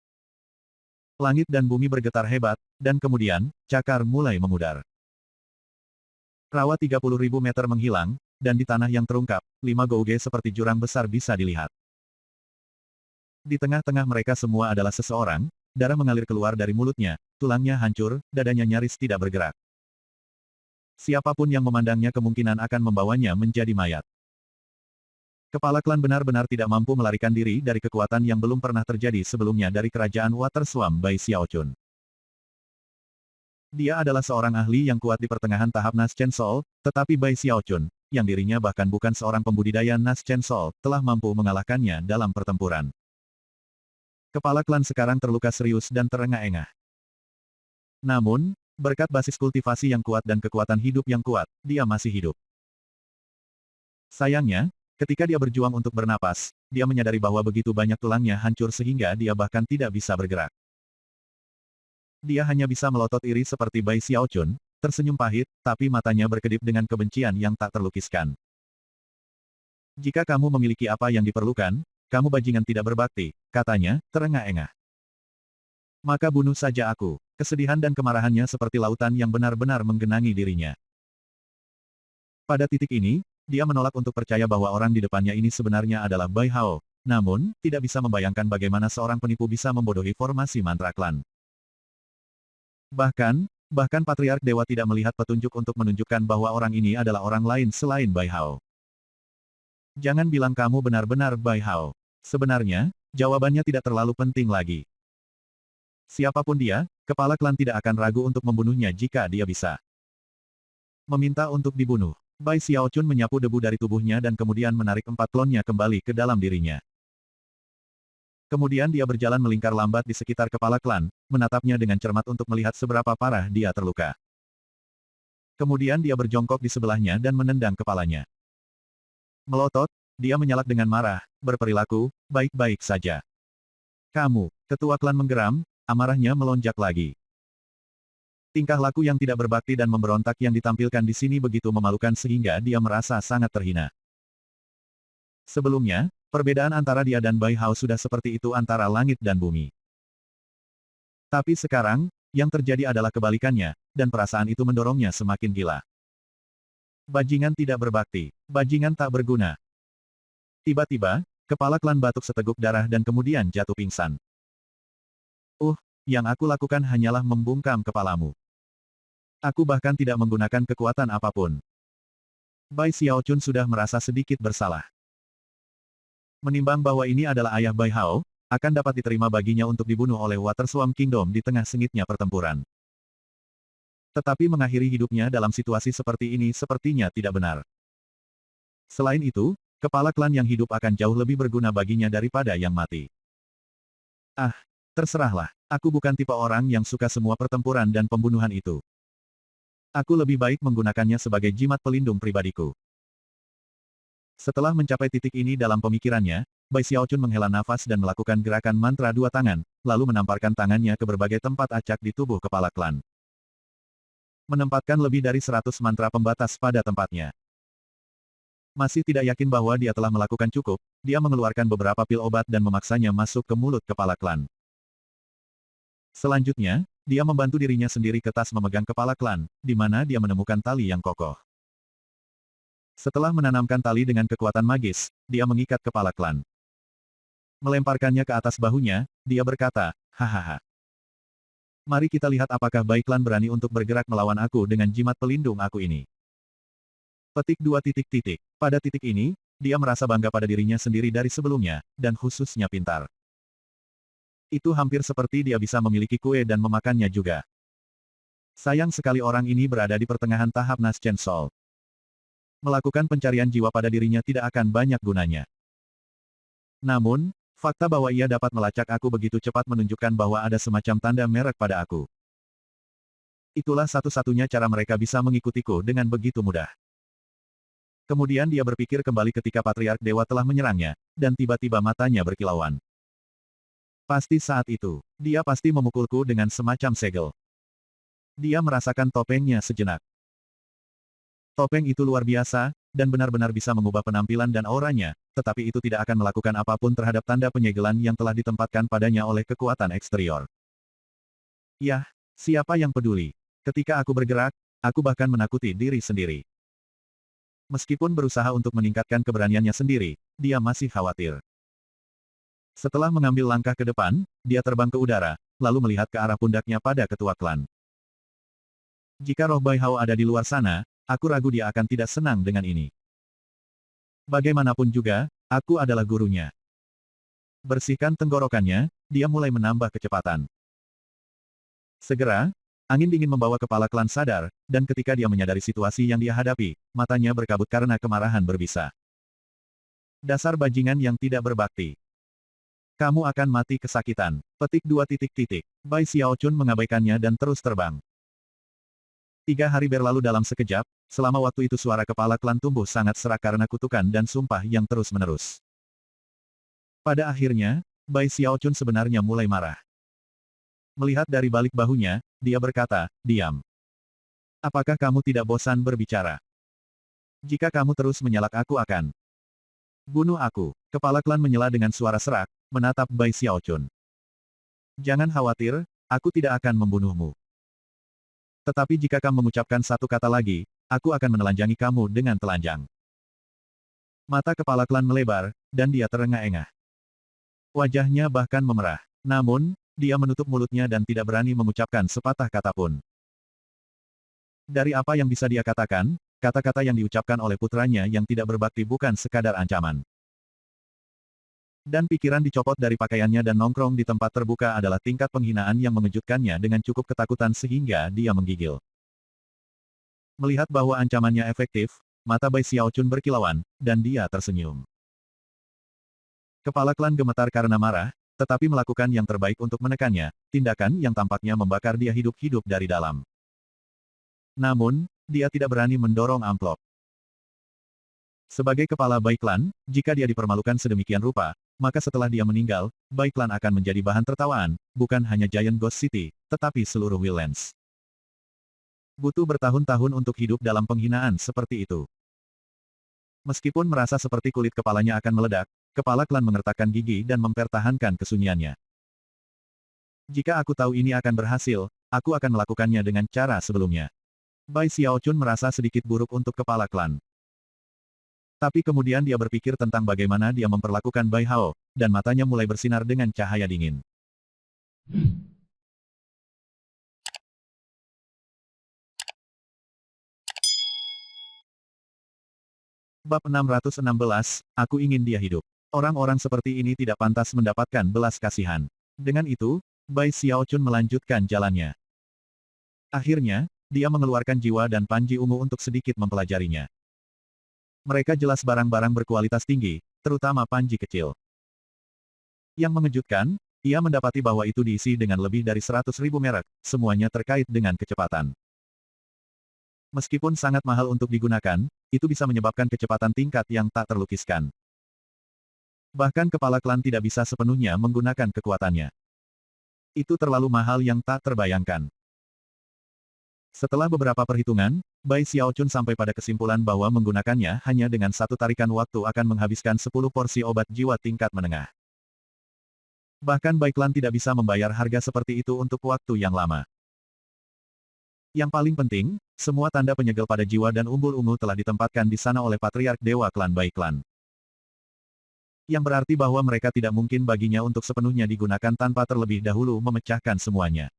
Speaker 1: Langit dan bumi bergetar hebat, dan kemudian, cakar mulai memudar. Rawa 30.000 meter menghilang, dan di tanah yang terungkap, 5 gouge seperti jurang besar bisa dilihat. Di tengah-tengah mereka semua adalah seseorang, darah mengalir keluar dari mulutnya, tulangnya hancur, dadanya nyaris tidak bergerak. Siapapun yang memandangnya kemungkinan akan membawanya menjadi mayat. Kepala klan benar-benar tidak mampu melarikan diri dari kekuatan yang belum pernah terjadi sebelumnya dari kerajaan Water Swarm Bai Xiaochun. Dia adalah seorang ahli yang kuat di pertengahan tahap Nas Chen Sol, tetapi Bai Xiaochun, yang dirinya bahkan bukan seorang pembudidaya Nas Chen Sol, telah mampu mengalahkannya dalam pertempuran. Kepala klan sekarang terluka serius dan terengah-engah. Namun, berkat basis kultivasi yang kuat dan kekuatan hidup yang kuat, dia masih hidup. Sayangnya, ketika dia berjuang untuk bernapas, dia menyadari bahwa begitu banyak tulangnya hancur sehingga dia bahkan tidak bisa bergerak. Dia hanya bisa melotot iri seperti Bai Xiaochun, tersenyum pahit, tapi matanya berkedip dengan kebencian yang tak terlukiskan. Jika kamu memiliki apa yang diperlukan, kamu bajingan tidak berbakti, katanya, terengah-engah. Maka bunuh saja aku. Kesedihan dan kemarahannya seperti lautan yang benar-benar menggenangi dirinya. Pada titik ini, dia menolak untuk percaya bahwa orang di depannya ini sebenarnya adalah Bai Hao, namun, tidak bisa membayangkan bagaimana seorang penipu bisa membodohi formasi mantra klan. Bahkan Patriark Dewa tidak melihat petunjuk untuk menunjukkan bahwa orang ini adalah orang lain selain Bai Hao. Jangan bilang kamu benar-benar Bai Hao. Sebenarnya, jawabannya tidak terlalu penting lagi. Siapapun dia, kepala klan tidak akan ragu untuk membunuhnya jika dia bisa. Meminta untuk dibunuh. Bai Xiaochun menyapu debu dari tubuhnya dan kemudian menarik 4 klonnya kembali ke dalam dirinya. Kemudian dia berjalan melingkar lambat di sekitar kepala klan, menatapnya dengan cermat untuk melihat seberapa parah dia terluka. Kemudian dia berjongkok di sebelahnya dan menendang kepalanya. Melotot, dia menyalak dengan marah, berperilaku, baik-baik saja. Kamu, ketua klan menggeram, amarahnya melonjak lagi. Tingkah laku yang tidak berbakti dan memberontak yang ditampilkan di sini begitu memalukan sehingga dia merasa sangat terhina. Sebelumnya, perbedaan antara dia dan Bai Hao sudah seperti itu antara langit dan bumi. Tapi sekarang, yang terjadi adalah kebalikannya, dan perasaan itu mendorongnya semakin gila. Bajingan tidak berbakti, bajingan tak berguna. Tiba-tiba, kepala klan batuk seteguk darah dan kemudian jatuh pingsan. Yang aku lakukan hanyalah membungkam kepalamu. Aku bahkan tidak menggunakan kekuatan apapun. Bai Xiaochun sudah merasa sedikit bersalah. Menimbang bahwa ini adalah ayah Bai Hao, akan dapat diterima baginya untuk dibunuh oleh Water Swarm Kingdom di tengah sengitnya pertempuran. Tetapi mengakhiri hidupnya dalam situasi seperti ini sepertinya tidak benar. Selain itu, kepala klan yang hidup akan jauh lebih berguna baginya daripada yang mati. Terserahlah, aku bukan tipe orang yang suka semua pertempuran dan pembunuhan itu. Aku lebih baik menggunakannya sebagai jimat pelindung pribadiku. Setelah mencapai titik ini dalam pemikirannya, Bai Xiaochun menghela nafas dan melakukan gerakan mantra dua tangan, lalu menamparkan tangannya ke berbagai tempat acak di tubuh kepala klan. Menempatkan lebih dari 100 mantra pembatas pada tempatnya. Masih tidak yakin bahwa dia telah melakukan cukup, dia mengeluarkan beberapa pil obat dan memaksanya masuk ke mulut kepala klan. Selanjutnya, dia membantu dirinya sendiri ke tas memegang kepala klan, di mana dia menemukan tali yang kokoh. Setelah menanamkan tali dengan kekuatan magis, dia mengikat kepala klan. Melemparkannya ke atas bahunya, dia berkata, hahaha. Mari kita lihat apakah Bai Klan berani untuk bergerak melawan aku dengan jimat pelindung aku ini. Petik 2 titik titik. Pada titik ini, dia merasa bangga pada dirinya sendiri dari sebelumnya, dan khususnya pintar. Itu hampir seperti dia bisa memiliki kue dan memakannya juga. Sayang sekali orang ini berada di pertengahan tahap Naschen Soul. Melakukan pencarian jiwa pada dirinya tidak akan banyak gunanya. Namun, fakta bahwa ia dapat melacak aku begitu cepat menunjukkan bahwa ada semacam tanda merek pada aku. Itulah satu-satunya cara mereka bisa mengikutiku dengan begitu mudah. Kemudian dia berpikir kembali ketika Patriark Dewa telah menyerangnya, dan tiba-tiba matanya berkilauan. Pasti saat itu, dia pasti memukulku dengan semacam segel. Dia merasakan topengnya sejenak. Topeng itu luar biasa, dan benar-benar bisa mengubah penampilan dan auranya, tetapi itu tidak akan melakukan apapun terhadap tanda penyegelan yang telah ditempatkan padanya oleh kekuatan eksterior. Yah, siapa yang peduli? Ketika aku bergerak, aku bahkan menakuti diri sendiri. Meskipun berusaha untuk meningkatkan keberaniannya sendiri, dia masih khawatir. Setelah mengambil langkah ke depan, dia terbang ke udara, lalu melihat ke arah pundaknya pada ketua klan. Jika roh Bai Hao ada di luar sana, aku ragu dia akan tidak senang dengan ini. Bagaimanapun juga, aku adalah gurunya. Bersihkan tenggorokannya, dia mulai menambah kecepatan. Segera, angin dingin membawa kepala klan sadar, dan ketika dia menyadari situasi yang dia hadapi, matanya berkabut karena kemarahan berbisa. Dasar bajingan yang tidak berbakti. Kamu akan mati kesakitan. Petik 2 titik titik. Bai Xiaochun mengabaikannya dan terus terbang. 3 hari berlalu dalam sekejap, selama waktu itu suara kepala klan tumbuh sangat serak karena kutukan dan sumpah yang terus-menerus. Pada akhirnya, Bai Xiaochun sebenarnya mulai marah. Melihat dari balik bahunya, dia berkata, diam. Apakah kamu tidak bosan berbicara? Jika kamu terus menyalak aku akan bunuh aku. Kepala klan menyela dengan suara serak, menatap Bai Xiaochun. Jangan khawatir, aku tidak akan membunuhmu. Tetapi jika kamu mengucapkan satu kata lagi, aku akan menelanjangi kamu dengan telanjang. Mata kepala klan melebar, dan dia terengah-engah. Wajahnya bahkan memerah. Namun, dia menutup mulutnya dan tidak berani mengucapkan sepatah kata pun. Dari apa yang bisa dia katakan, kata-kata yang diucapkan oleh putranya yang tidak berbakti bukan sekadar ancaman. Dan pikiran dicopot dari pakaiannya dan nongkrong di tempat terbuka adalah tingkat penghinaan yang mengejutkannya dengan cukup ketakutan sehingga dia menggigil. Melihat bahwa ancamannya efektif, mata Bai Xiaochun berkilauan, dan dia tersenyum. Kepala klan gemetar karena marah, tetapi melakukan yang terbaik untuk menekannya, tindakan yang tampaknya membakar dia hidup-hidup dari dalam. Namun, dia tidak berani mendorong amplop. Sebagai kepala Bai Klan, jika dia dipermalukan sedemikian rupa, maka setelah dia meninggal, Bai Klan akan menjadi bahan tertawaan, bukan hanya Giant Ghost City, tetapi seluruh Wildlands. Butuh bertahun-tahun untuk hidup dalam penghinaan seperti itu. Meskipun merasa seperti kulit kepalanya akan meledak, kepala klan mengertakkan gigi dan mempertahankan kesunyiannya. Jika aku tahu ini akan berhasil, aku akan melakukannya dengan cara sebelumnya. Bai Xiaochun merasa sedikit buruk untuk kepala klan. Tapi kemudian dia berpikir tentang bagaimana dia memperlakukan Bai Hao, dan matanya mulai bersinar dengan cahaya dingin. Bab 616, Aku ingin dia hidup. Orang-orang seperti ini tidak pantas mendapatkan belas kasihan. Dengan itu, Bai Xiaochun melanjutkan jalannya. Akhirnya, dia mengeluarkan jiwa dan panji ungu untuk sedikit mempelajarinya. Mereka jelas barang-barang berkualitas tinggi, terutama panji kecil. Yang mengejutkan, ia mendapati bahwa itu diisi dengan lebih dari 100.000 merek, semuanya terkait dengan kecepatan. Meskipun sangat mahal untuk digunakan, itu bisa menyebabkan kecepatan tingkat yang tak terlukiskan. Bahkan kepala klan tidak bisa sepenuhnya menggunakan kekuatannya. Itu terlalu mahal yang tak terbayangkan. Setelah beberapa perhitungan, Bai Xiaochun sampai pada kesimpulan bahwa menggunakannya hanya dengan satu tarikan waktu akan menghabiskan 10 porsi obat jiwa tingkat menengah. Bahkan Bai Klan tidak bisa membayar harga seperti itu untuk waktu yang lama. Yang paling penting, semua tanda penyegel pada jiwa dan umbul-umbul telah ditempatkan di sana oleh Patriark Dewa Klan Bai Klan. Yang berarti bahwa mereka tidak mungkin baginya untuk sepenuhnya digunakan tanpa terlebih dahulu memecahkan semuanya.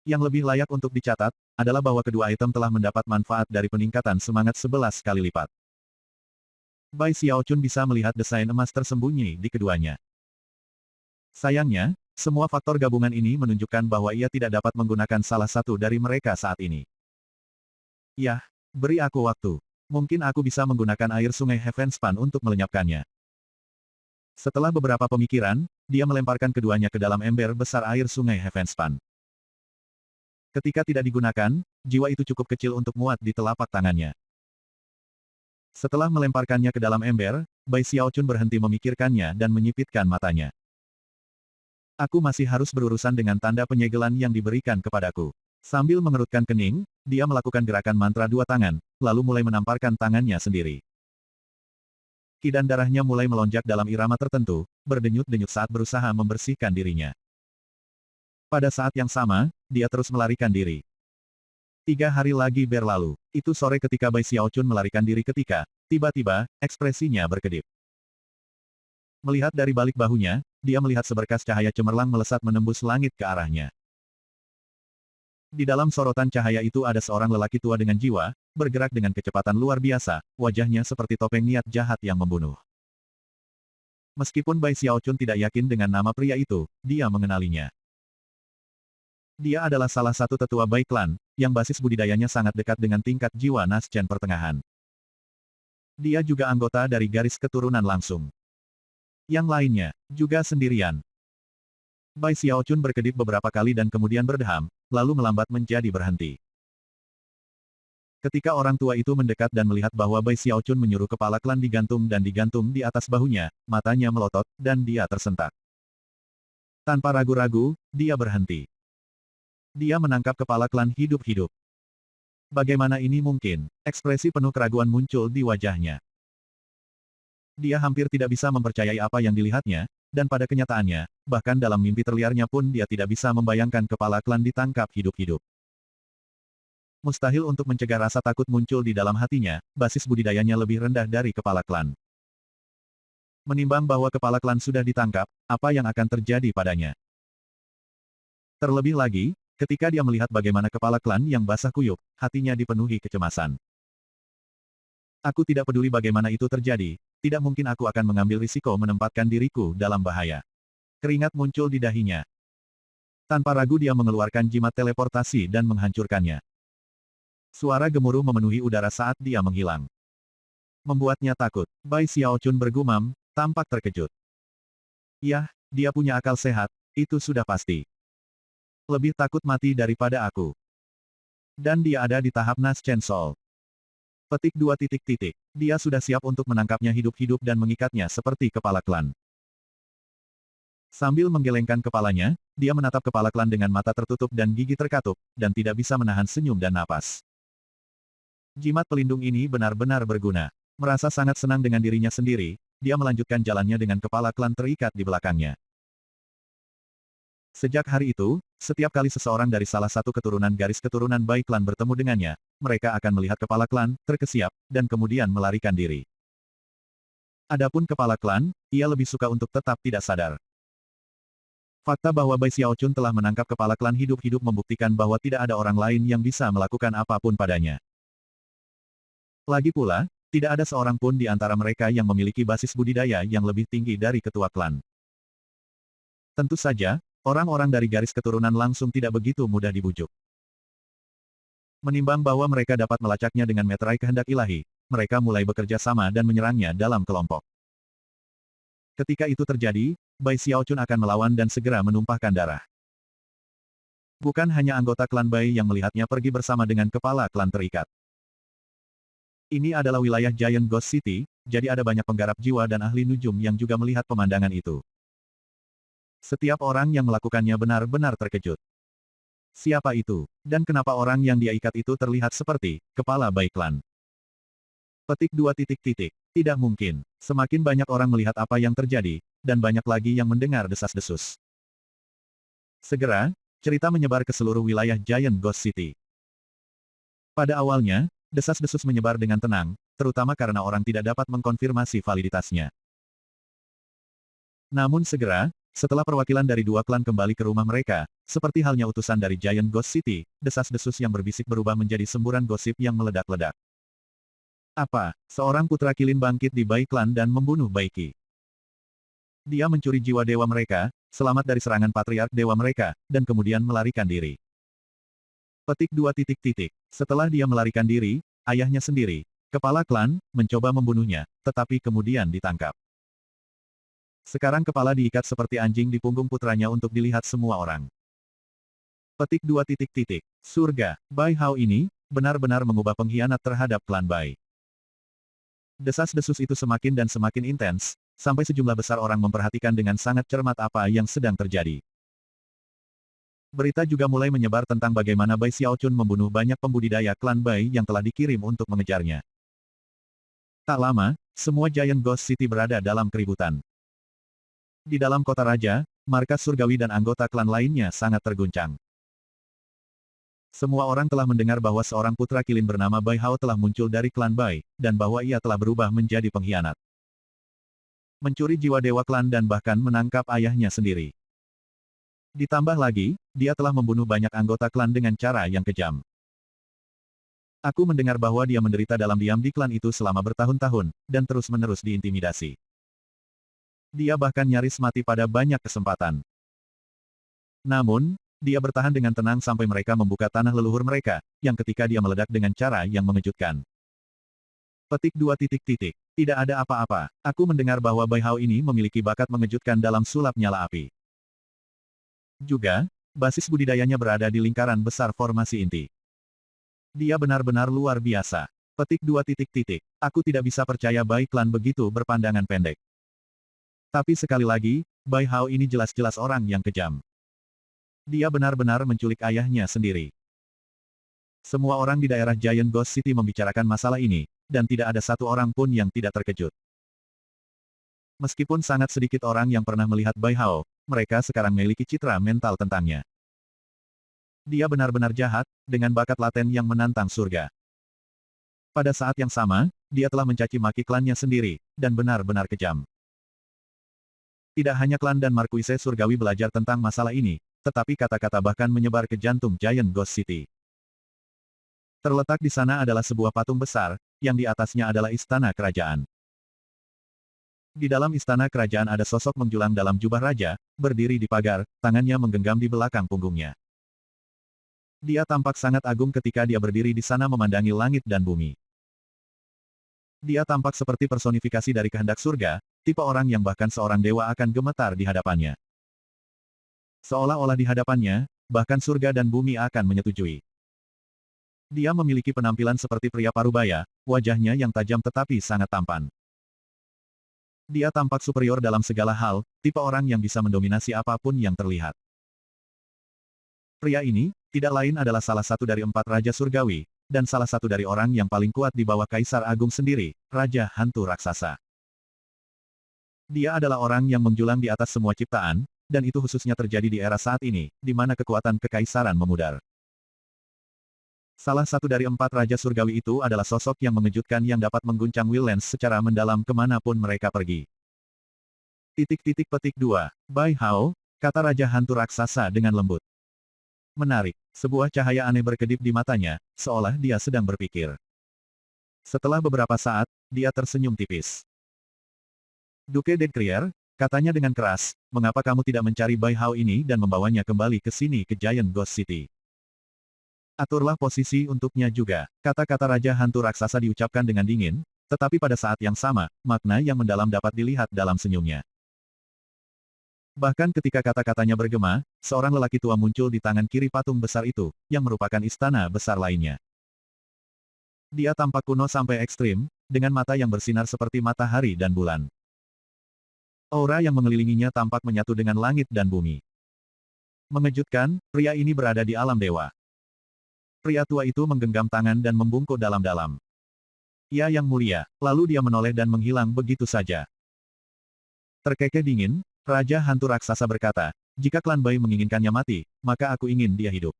Speaker 1: Yang lebih layak untuk dicatat, adalah bahwa kedua item telah mendapat manfaat dari peningkatan semangat 11 kali lipat. Bai Xiaochun bisa melihat desain emas tersembunyi di keduanya. Sayangnya, semua faktor gabungan ini menunjukkan bahwa ia tidak dapat menggunakan salah satu dari mereka saat ini. Yah, beri aku waktu. Mungkin aku bisa menggunakan air sungai Heavenspan untuk melenyapkannya. Setelah beberapa pemikiran, dia melemparkan keduanya ke dalam ember besar air sungai Heavenspan. Ketika tidak digunakan, jiwa itu cukup kecil untuk muat di telapak tangannya. Setelah melemparkannya ke dalam ember, Bai Xiaochun berhenti memikirkannya dan menyipitkan matanya. Aku masih harus berurusan dengan tanda penyegelan yang diberikan kepadaku. Sambil mengerutkan kening, dia melakukan gerakan mantra dua tangan, lalu mulai menamparkan tangannya sendiri. Ki dan darahnya mulai melonjak dalam irama tertentu, berdenyut-denyut saat berusaha membersihkan dirinya. Pada saat yang sama, dia terus melarikan diri. 3 hari lagi berlalu. Itu sore ketika Bai Xiaochun melarikan diri ketika, tiba-tiba, ekspresinya berkedip. Melihat dari balik bahunya, dia melihat seberkas cahaya cemerlang melesat menembus langit ke arahnya. Di dalam sorotan cahaya itu ada seorang lelaki tua dengan jiwa, bergerak dengan kecepatan luar biasa, wajahnya seperti topeng niat jahat yang membunuh. Meskipun Bai Xiaochun tidak yakin dengan nama pria itu, dia mengenalinya. Dia adalah salah satu tetua Bai Klan, yang basis budidayanya sangat dekat dengan tingkat jiwa Naschen pertengahan. Dia juga anggota dari garis keturunan langsung. Yang lainnya, juga sendirian. Bai Xiaochun berkedip beberapa kali dan kemudian berdeham, lalu melambat menjadi berhenti. Ketika orang tua itu mendekat dan melihat bahwa Bai Xiaochun menyuruh kepala klan digantung dan digantung di atas bahunya, matanya melotot, dan dia tersentak. Tanpa ragu-ragu, dia berhenti. Dia menangkap kepala klan hidup-hidup. Bagaimana ini mungkin? Ekspresi penuh keraguan muncul di wajahnya. Dia hampir tidak bisa mempercayai apa yang dilihatnya, dan pada kenyataannya, bahkan dalam mimpi terliarnya pun dia tidak bisa membayangkan kepala klan ditangkap hidup-hidup. Mustahil untuk mencegah rasa takut muncul di dalam hatinya, basis budidayanya lebih rendah dari kepala klan. Menimbang bahwa kepala klan sudah ditangkap, apa yang akan terjadi padanya? Terlebih lagi, ketika dia melihat bagaimana kepala klan yang basah kuyup, hatinya dipenuhi kecemasan. Aku tidak peduli bagaimana itu terjadi, tidak mungkin aku akan mengambil risiko menempatkan diriku dalam bahaya. Keringat muncul di dahinya. Tanpa ragu dia mengeluarkan jimat teleportasi dan menghancurkannya. Suara gemuruh memenuhi udara saat dia menghilang. Membuatnya takut. Bai Xiaochun bergumam, tampak terkejut. Yah, dia punya akal sehat, itu sudah pasti. Lebih takut mati daripada aku. Dan dia ada di tahap Naschen Soul. Petik 2 titik titik. Dia sudah siap untuk menangkapnya hidup-hidup dan mengikatnya seperti kepala klan. Sambil menggelengkan kepalanya, dia menatap kepala klan dengan mata tertutup dan gigi terkatup, dan tidak bisa menahan senyum dan napas. Jimat pelindung ini benar-benar berguna. Merasa sangat senang dengan dirinya sendiri, dia melanjutkan jalannya dengan kepala klan terikat di belakangnya. Sejak hari itu, setiap kali seseorang dari salah satu keturunan garis keturunan Bai Klan bertemu dengannya, mereka akan melihat kepala klan, terkesiap, dan kemudian melarikan diri. Adapun kepala klan, ia lebih suka untuk tetap tidak sadar. Fakta bahwa Bai Xiaochun telah menangkap kepala klan hidup-hidup membuktikan bahwa tidak ada orang lain yang bisa melakukan apapun padanya. Lagi pula, tidak ada seorang pun di antara mereka yang memiliki basis budidaya yang lebih tinggi dari ketua klan. Tentu saja, orang-orang dari garis keturunan langsung tidak begitu mudah dibujuk. Menimbang bahwa mereka dapat melacaknya dengan meterai kehendak ilahi, mereka mulai bekerja sama dan menyerangnya dalam kelompok. Ketika itu terjadi, Bai Xiaochun akan melawan dan segera menumpahkan darah. Bukan hanya anggota klan Bai yang melihatnya pergi bersama dengan kepala klan terikat. Ini adalah wilayah Giant Ghost City, jadi ada banyak penggarap jiwa dan ahli nujum yang juga melihat pemandangan itu. Setiap orang yang melakukannya benar-benar terkejut. Siapa itu? Dan kenapa orang yang dia ikat itu terlihat seperti kepala Bai klan? Petik 2 titik titik. Tidak mungkin. Semakin banyak orang melihat apa yang terjadi, dan banyak lagi yang mendengar desas-desus. Segera, cerita menyebar ke seluruh wilayah Giant Ghost City. Pada awalnya, desas-desus menyebar dengan tenang, terutama karena orang tidak dapat mengkonfirmasi validitasnya. Namun segera, setelah perwakilan dari dua klan kembali ke rumah mereka, seperti halnya utusan dari Giant Ghost City, desas-desus yang berbisik berubah menjadi semburan gosip yang meledak-ledak. Apa? Seorang putra kilin bangkit di Bai klan dan membunuh Bai Qi. Dia mencuri jiwa dewa mereka, selamat dari serangan patriark dewa mereka, dan kemudian melarikan diri. Petik 2 titik titik. Setelah dia melarikan diri, ayahnya sendiri, kepala klan, mencoba membunuhnya, tetapi kemudian ditangkap. Sekarang kepala diikat seperti anjing di punggung putranya untuk dilihat semua orang. Petik 2 titik titik. Surga, Bai Hao ini, benar-benar mengubah pengkhianat terhadap klan Bai. Desas-desus itu semakin dan semakin intens, sampai sejumlah besar orang memperhatikan dengan sangat cermat apa yang sedang terjadi. Berita juga mulai menyebar tentang bagaimana Bai Xiaochun membunuh banyak pembudidaya klan Bai yang telah dikirim untuk mengejarnya. Tak lama, semua Giant Ghost City berada dalam keributan. Di dalam kota raja, markas surgawi dan anggota klan lainnya sangat terguncang. Semua orang telah mendengar bahwa seorang putra kilin bernama Bai Hao telah muncul dari klan Bai, dan bahwa ia telah berubah menjadi pengkhianat. Mencuri jiwa dewa klan dan bahkan menangkap ayahnya sendiri. Ditambah lagi, dia telah membunuh banyak anggota klan dengan cara yang kejam. Aku mendengar bahwa dia menderita dalam diam di klan itu selama bertahun-tahun, dan terus-menerus diintimidasi. Dia bahkan nyaris mati pada banyak kesempatan. Namun, dia bertahan dengan tenang sampai mereka membuka tanah leluhur mereka, yang ketika dia meledak dengan cara yang mengejutkan. Petik 2 titik titik. Tidak ada apa-apa. Aku mendengar bahwa Bai Hao ini memiliki bakat mengejutkan dalam sulap nyala api. Juga, basis budidayanya berada di lingkaran besar formasi inti. Dia benar-benar luar biasa. Petik 2 titik titik. Aku tidak bisa percaya Bai klan begitu berpandangan pendek. Tapi sekali lagi, Bai Hao ini jelas-jelas orang yang kejam. Dia benar-benar menculik ayahnya sendiri. Semua orang di daerah Giant Ghost City membicarakan masalah ini, dan tidak ada satu orang pun yang tidak terkejut. Meskipun sangat sedikit orang yang pernah melihat Bai Hao, mereka sekarang memiliki citra mental tentangnya. Dia benar-benar jahat, dengan bakat laten yang menantang surga. Pada saat yang sama, dia telah mencaci maki klannya sendiri, dan benar-benar kejam. Tidak hanya klan dan Markuise Surgawi belajar tentang masalah ini, tetapi kata-kata bahkan menyebar ke jantung Giant Ghost City. Terletak di sana adalah sebuah patung besar, yang di atasnya adalah istana kerajaan. Di dalam istana kerajaan ada sosok menjulang dalam jubah raja, berdiri di pagar, tangannya menggenggam di belakang punggungnya. Dia tampak sangat agung ketika dia berdiri di sana memandangi langit dan bumi. Dia tampak seperti personifikasi dari kehendak surga, tipe orang yang bahkan seorang dewa akan gemetar di hadapannya. Seolah-olah di hadapannya, bahkan surga dan bumi akan menyetujui. Dia memiliki penampilan seperti pria parubaya, wajahnya yang tajam tetapi sangat tampan. Dia tampak superior dalam segala hal, tipe orang yang bisa mendominasi apapun yang terlihat. Pria ini, tidak lain adalah salah satu dari 4 Raja Surgawi, dan salah satu dari orang yang paling kuat di bawah Kaisar Agung sendiri, Raja Hantu Raksasa. Dia adalah orang yang menjulang di atas semua ciptaan, dan itu khususnya terjadi di era saat ini, di mana kekuatan kekaisaran memudar. Salah satu dari 4 Raja Surgawi itu adalah sosok yang mengejutkan yang dapat mengguncang Willens secara mendalam kemanapun mereka pergi. Titik-titik petik 2. Bai Hao, kata Raja Hantu Raksasa dengan lembut. Menarik, sebuah cahaya aneh berkedip di matanya, seolah dia sedang berpikir. Setelah beberapa saat, dia tersenyum tipis. Duke de Crier, katanya dengan keras, mengapa kamu tidak mencari Bai Hao ini dan membawanya kembali ke sini ke Giant Ghost City? Aturlah posisi untuknya juga. Kata-kata Raja Hantu Raksasa diucapkan dengan dingin, tetapi pada saat yang sama, makna yang mendalam dapat dilihat dalam senyumnya. Bahkan ketika kata-katanya bergema, seorang lelaki tua muncul di tangan kiri patung besar itu, yang merupakan istana besar lainnya. Dia tampak kuno sampai ekstrim, dengan mata yang bersinar seperti matahari dan bulan. Aura yang mengelilinginya tampak menyatu dengan langit dan bumi. Mengejutkan, pria ini berada di alam dewa. Pria tua itu menggenggam tangan dan membungkuk dalam-dalam. Ya yang mulia, lalu dia menoleh dan menghilang begitu saja. Terkekeh dingin, Raja Hantu Raksasa berkata, jika klan Bai menginginkannya mati, maka aku ingin dia hidup.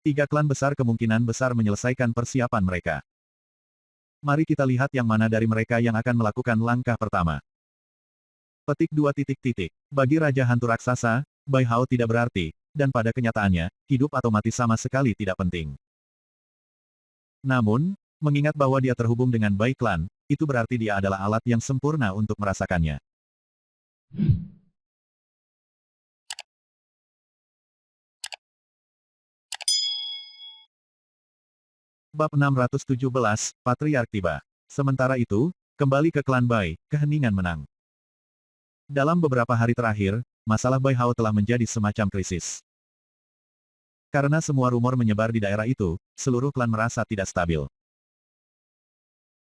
Speaker 1: 3 klan besar kemungkinan besar menyelesaikan persiapan mereka. Mari kita lihat yang mana dari mereka yang akan melakukan langkah pertama. Petik 2 titik titik. Bagi Raja Hantu Raksasa, Bai Hao tidak berarti, dan pada kenyataannya, hidup atau mati sama sekali tidak penting. Namun, mengingat bahwa dia terhubung dengan Bai Klan, itu berarti dia adalah alat yang sempurna untuk merasakannya. Bab 617, Patriark tiba. Sementara itu, kembali ke klan Bai, keheningan menang. Dalam beberapa hari terakhir, masalah Bai Hao telah menjadi semacam krisis. Karena semua rumor menyebar di daerah itu, seluruh klan merasa tidak stabil.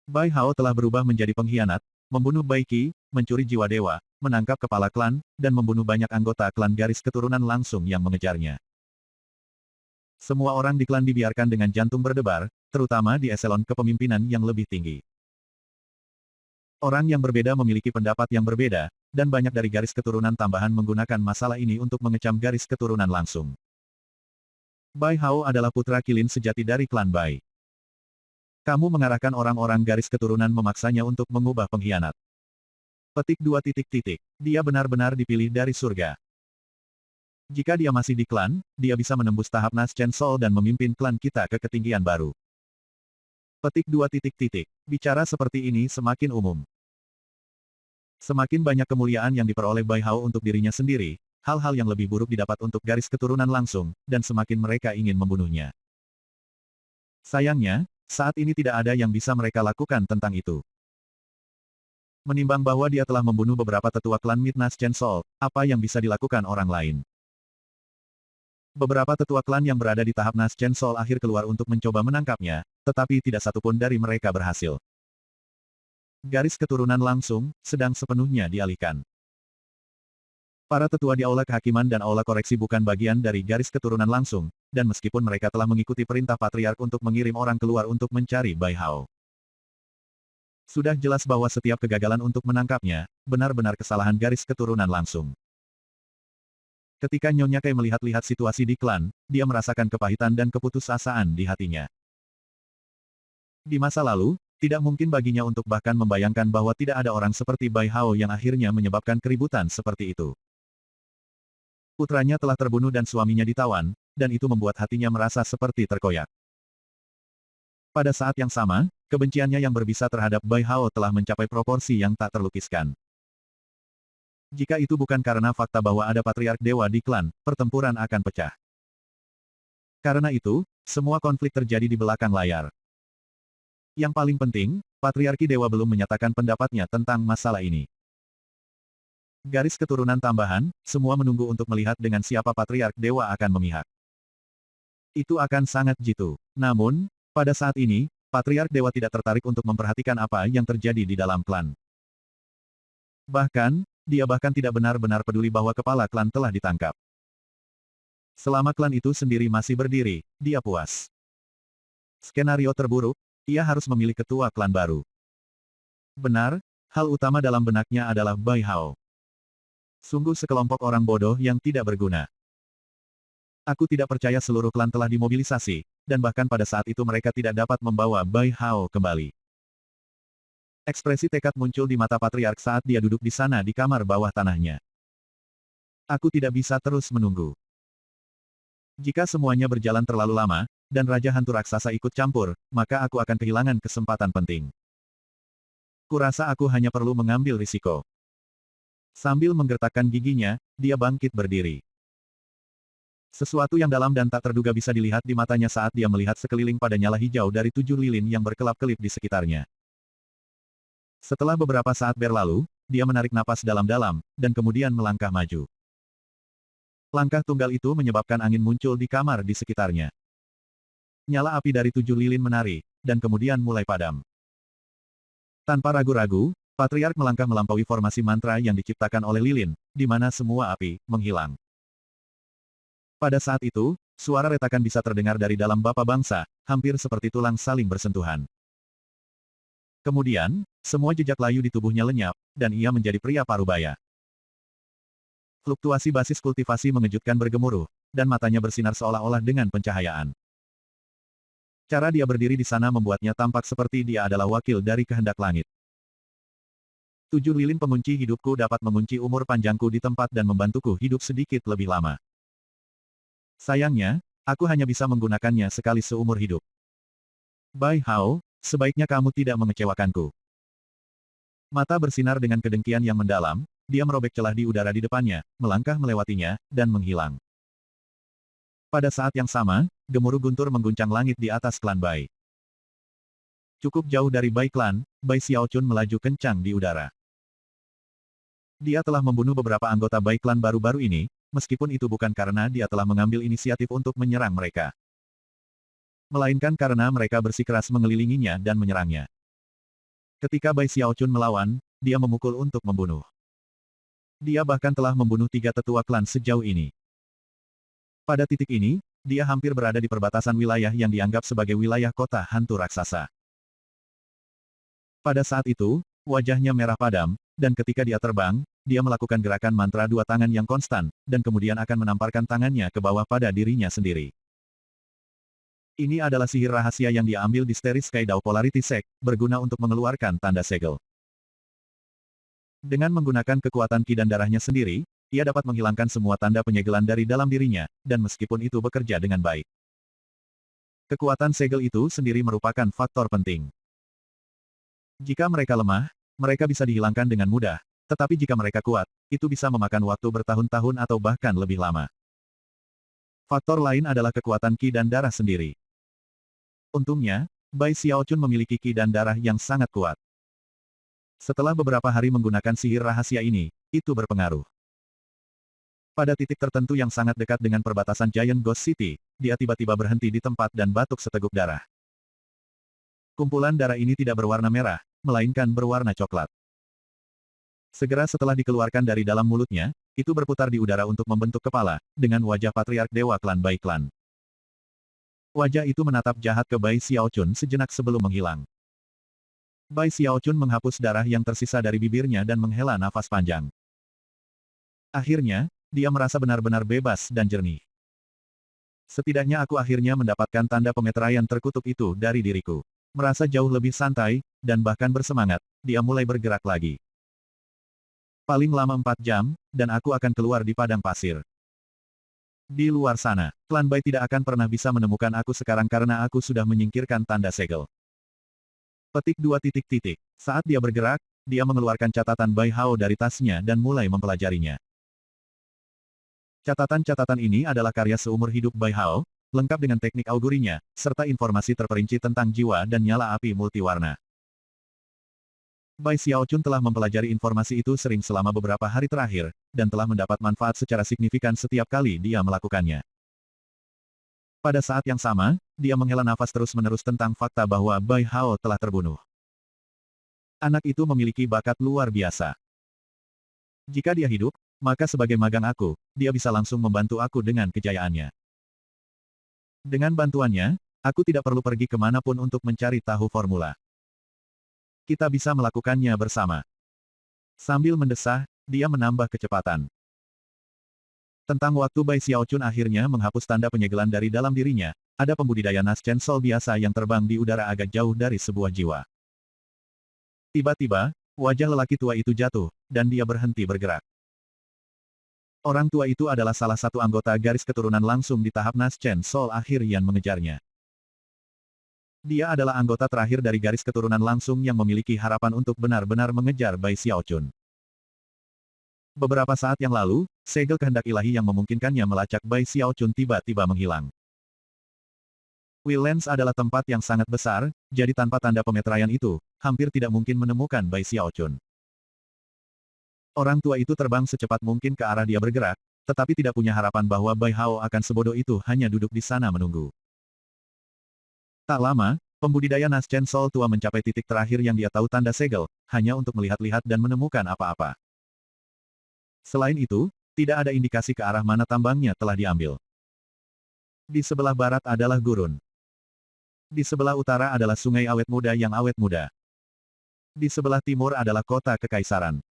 Speaker 1: Bai Hao telah berubah menjadi pengkhianat, membunuh Bai Qi, mencuri jiwa dewa, menangkap kepala klan, dan membunuh banyak anggota klan garis keturunan langsung yang mengejarnya. Semua orang di klan dibiarkan dengan jantung berdebar, terutama di eselon kepemimpinan yang lebih tinggi. Orang yang berbeda memiliki pendapat yang berbeda, dan banyak dari garis keturunan tambahan menggunakan masalah ini untuk mengecam garis keturunan langsung. Bai Hao adalah putra kilin sejati dari klan Bai. Kamu mengarahkan orang-orang garis keturunan memaksanya untuk mengubah pengkhianat. Petik 2 titik titik. Dia benar-benar dipilih dari surga. Jika dia masih di klan, dia bisa menembus tahap Nas Chen Sol dan memimpin klan kita ke ketinggian baru. Petik 2 titik titik. Bicara seperti ini semakin umum. Semakin banyak kemuliaan yang diperoleh Bai Hao untuk dirinya sendiri, hal-hal yang lebih buruk didapat untuk garis keturunan langsung, dan semakin mereka ingin membunuhnya. Sayangnya, saat ini tidak ada yang bisa mereka lakukan tentang itu. Menimbang bahwa dia telah membunuh beberapa tetua klan Midnas Chen Sol, apa yang bisa dilakukan orang lain? Beberapa tetua klan yang berada di tahap Nas Chen Sol akhir keluar untuk mencoba menangkapnya, tetapi tidak satupun dari mereka berhasil. Garis keturunan langsung, sedang sepenuhnya dialihkan. Para tetua di Aula Kehakiman dan Aula Koreksi bukan bagian dari garis keturunan langsung, dan meskipun mereka telah mengikuti perintah Patriark untuk mengirim orang keluar untuk mencari Bai Hao. Sudah jelas bahwa setiap kegagalan untuk menangkapnya, benar-benar kesalahan garis keturunan langsung. Ketika Nyonya Kei melihat-lihat situasi di klan, dia merasakan kepahitan dan keputusasaan di hatinya. Di masa lalu, tidak mungkin baginya untuk bahkan membayangkan bahwa tidak ada orang seperti Bai Hao yang akhirnya menyebabkan keributan seperti itu. Putranya telah terbunuh dan suaminya ditawan, dan itu membuat hatinya merasa seperti terkoyak. Pada saat yang sama, kebenciannya yang berbisa terhadap Bai Hao telah mencapai proporsi yang tak terlukiskan. Jika itu bukan karena fakta bahwa ada Patriark Dewa di klan, pertempuran akan pecah. Karena itu, semua konflik terjadi di belakang layar. Yang paling penting, Patriarki Dewa belum menyatakan pendapatnya tentang masalah ini. Garis keturunan tambahan, semua menunggu untuk melihat dengan siapa Patriark Dewa akan memihak. Itu akan sangat jitu. Namun, pada saat ini, Patriark Dewa tidak tertarik untuk memperhatikan apa yang terjadi di dalam klan. Bahkan, dia bahkan tidak benar-benar peduli bahwa kepala klan telah ditangkap. Selama klan itu sendiri masih berdiri, dia puas. Skenario terburuk, ia harus memilih ketua klan baru. Benar, hal utama dalam benaknya adalah Bai Hao. Sungguh sekelompok orang bodoh yang tidak berguna. Aku tidak percaya seluruh klan telah dimobilisasi, dan bahkan pada saat itu mereka tidak dapat membawa Bai Hao kembali. Ekspresi tekad muncul di mata Patriark saat dia duduk di sana di kamar bawah tanahnya. Aku tidak bisa terus menunggu. Jika semuanya berjalan terlalu lama, dan Raja Hantu Raksasa ikut campur, maka aku akan kehilangan kesempatan penting. Kurasa aku hanya perlu mengambil risiko. Sambil menggertakkan giginya, dia bangkit berdiri. Sesuatu yang dalam dan tak terduga bisa dilihat di matanya saat dia melihat sekeliling pada nyala hijau dari 7 lilin yang berkelap-kelip di sekitarnya. Setelah beberapa saat berlalu, dia menarik napas dalam-dalam, dan kemudian melangkah maju. Langkah tunggal itu menyebabkan angin muncul di kamar di sekitarnya. Nyala api dari 7 lilin menari, dan kemudian mulai padam. Tanpa ragu-ragu, Patriark melangkah melampaui formasi mantra yang diciptakan oleh lilin, di mana semua api menghilang. Pada saat itu, suara retakan bisa terdengar dari dalam bapa bangsa, hampir seperti tulang saling bersentuhan. Kemudian, semua jejak layu di tubuhnya lenyap, dan ia menjadi pria parubaya. Fluktuasi basis kultivasi mengejutkan bergemuruh, dan matanya bersinar seolah-olah dengan pencahayaan. Cara dia berdiri di sana membuatnya tampak seperti dia adalah wakil dari kehendak langit. 7 lilin pengunci hidupku dapat mengunci umur panjangku di tempat dan membantuku hidup sedikit lebih lama. Sayangnya, aku hanya bisa menggunakannya sekali seumur hidup. Bai Hao, sebaiknya kamu tidak mengecewakanku. Mata bersinar dengan kedengkian yang mendalam, dia merobek celah di udara di depannya, melangkah melewatinya, dan menghilang. Pada saat yang sama, gemuruh guntur mengguncang langit di atas klan Bai. Cukup jauh dari Bai Klan, Bai Xiaochun melaju kencang di udara. Dia telah membunuh beberapa anggota Bai Klan baru-baru ini, meskipun itu bukan karena dia telah mengambil inisiatif untuk menyerang mereka. Melainkan karena mereka bersikeras mengelilinginya dan menyerangnya. Ketika Bai Xiaochun melawan, dia memukul untuk membunuh. Dia bahkan telah membunuh 3 tetua klan sejauh ini. Pada titik ini, dia hampir berada di perbatasan wilayah yang dianggap sebagai wilayah kota hantu raksasa. Pada saat itu, wajahnya merah padam, dan ketika dia terbang, dia melakukan gerakan mantra 2 tangan yang konstan, dan kemudian akan menamparkan tangannya ke bawah pada dirinya sendiri. Ini adalah sihir rahasia yang dia ambil di Steris Kaidao Polarity Sect, berguna untuk mengeluarkan tanda segel. Dengan menggunakan kekuatan ki dan darahnya sendiri, ia dapat menghilangkan semua tanda penyegelan dari dalam dirinya, dan meskipun itu bekerja dengan baik. Kekuatan segel itu sendiri merupakan faktor penting. Jika mereka lemah, mereka bisa dihilangkan dengan mudah, tetapi jika mereka kuat, itu bisa memakan waktu bertahun-tahun atau bahkan lebih lama. Faktor lain adalah kekuatan ki dan darah sendiri. Untungnya, Bai Xiaochun memiliki ki dan darah yang sangat kuat. Setelah beberapa hari menggunakan sihir rahasia ini, itu berpengaruh. Pada titik tertentu yang sangat dekat dengan perbatasan Giant Ghost City, dia tiba-tiba berhenti di tempat dan batuk seteguk darah. Kumpulan darah ini tidak berwarna merah, melainkan berwarna coklat. Segera setelah dikeluarkan dari dalam mulutnya, itu berputar di udara untuk membentuk kepala, dengan wajah Patriark Dewa Klan Bai Klan. Wajah itu menatap jahat ke Bai Xiaochun sejenak sebelum menghilang. Bai Xiaochun menghapus darah yang tersisa dari bibirnya dan menghela nafas panjang. Akhirnya, dia merasa benar-benar bebas dan jernih. Setidaknya aku akhirnya mendapatkan tanda pemeteraian terkutuk itu dari diriku. Merasa jauh lebih santai, dan bahkan bersemangat, dia mulai bergerak lagi. Paling lama 4 jam, dan aku akan keluar di padang pasir. Di luar sana, klan Bai tidak akan pernah bisa menemukan aku sekarang karena aku sudah menyingkirkan tanda segel. Petik 2 titik titik. Saat dia bergerak, dia mengeluarkan catatan Bai Hao dari tasnya dan mulai mempelajarinya. Catatan-catatan ini adalah karya seumur hidup Bai Hao, lengkap dengan teknik augurinya, serta informasi terperinci tentang jiwa dan nyala api multiwarna. Bai Xiaochun telah mempelajari informasi itu sering selama beberapa hari terakhir, dan telah mendapat manfaat secara signifikan setiap kali dia melakukannya. Pada saat yang sama, dia menghela nafas terus-menerus tentang fakta bahwa Bai Hao telah terbunuh. Anak itu memiliki bakat luar biasa. Jika dia hidup, maka sebagai magang aku, dia bisa langsung membantu aku dengan kejayaannya. Dengan bantuannya, aku tidak perlu pergi kemanapun untuk mencari tahu formula. Kita bisa melakukannya bersama. Sambil mendesah, dia menambah kecepatan. Tentang waktu Bai Xiaochun akhirnya menghapus tanda penyegelan dari dalam dirinya, ada pembudidaya Naschen Sol biasa yang terbang di udara agak jauh dari sebuah jiwa. Tiba-tiba, wajah lelaki tua itu jatuh, dan dia berhenti bergerak. Orang tua itu adalah salah satu anggota garis keturunan langsung di tahap Naschen Sol akhir yang mengejarnya. Dia adalah anggota terakhir dari garis keturunan langsung yang memiliki harapan untuk benar-benar mengejar Bai Xiaochun. Beberapa saat yang lalu, segel kehendak ilahi yang memungkinkannya melacak Bai Xiaochun tiba-tiba menghilang. Willens adalah tempat yang sangat besar, jadi tanpa tanda pemeteraian itu, hampir tidak mungkin menemukan Bai Xiaochun. Orang tua itu terbang secepat mungkin ke arah dia bergerak, tetapi tidak punya harapan bahwa Bai Hao akan sebodoh itu hanya duduk di sana menunggu. Tak lama, pembudidaya Naschen Sol tua mencapai titik terakhir yang dia tahu tanda segel, hanya untuk melihat-lihat dan menemukan apa-apa. Selain itu, tidak ada indikasi ke arah mana tambangnya telah diambil. Di sebelah barat adalah gurun. Di sebelah utara adalah sungai awet muda yang awet muda. Di sebelah timur adalah kota kekaisaran.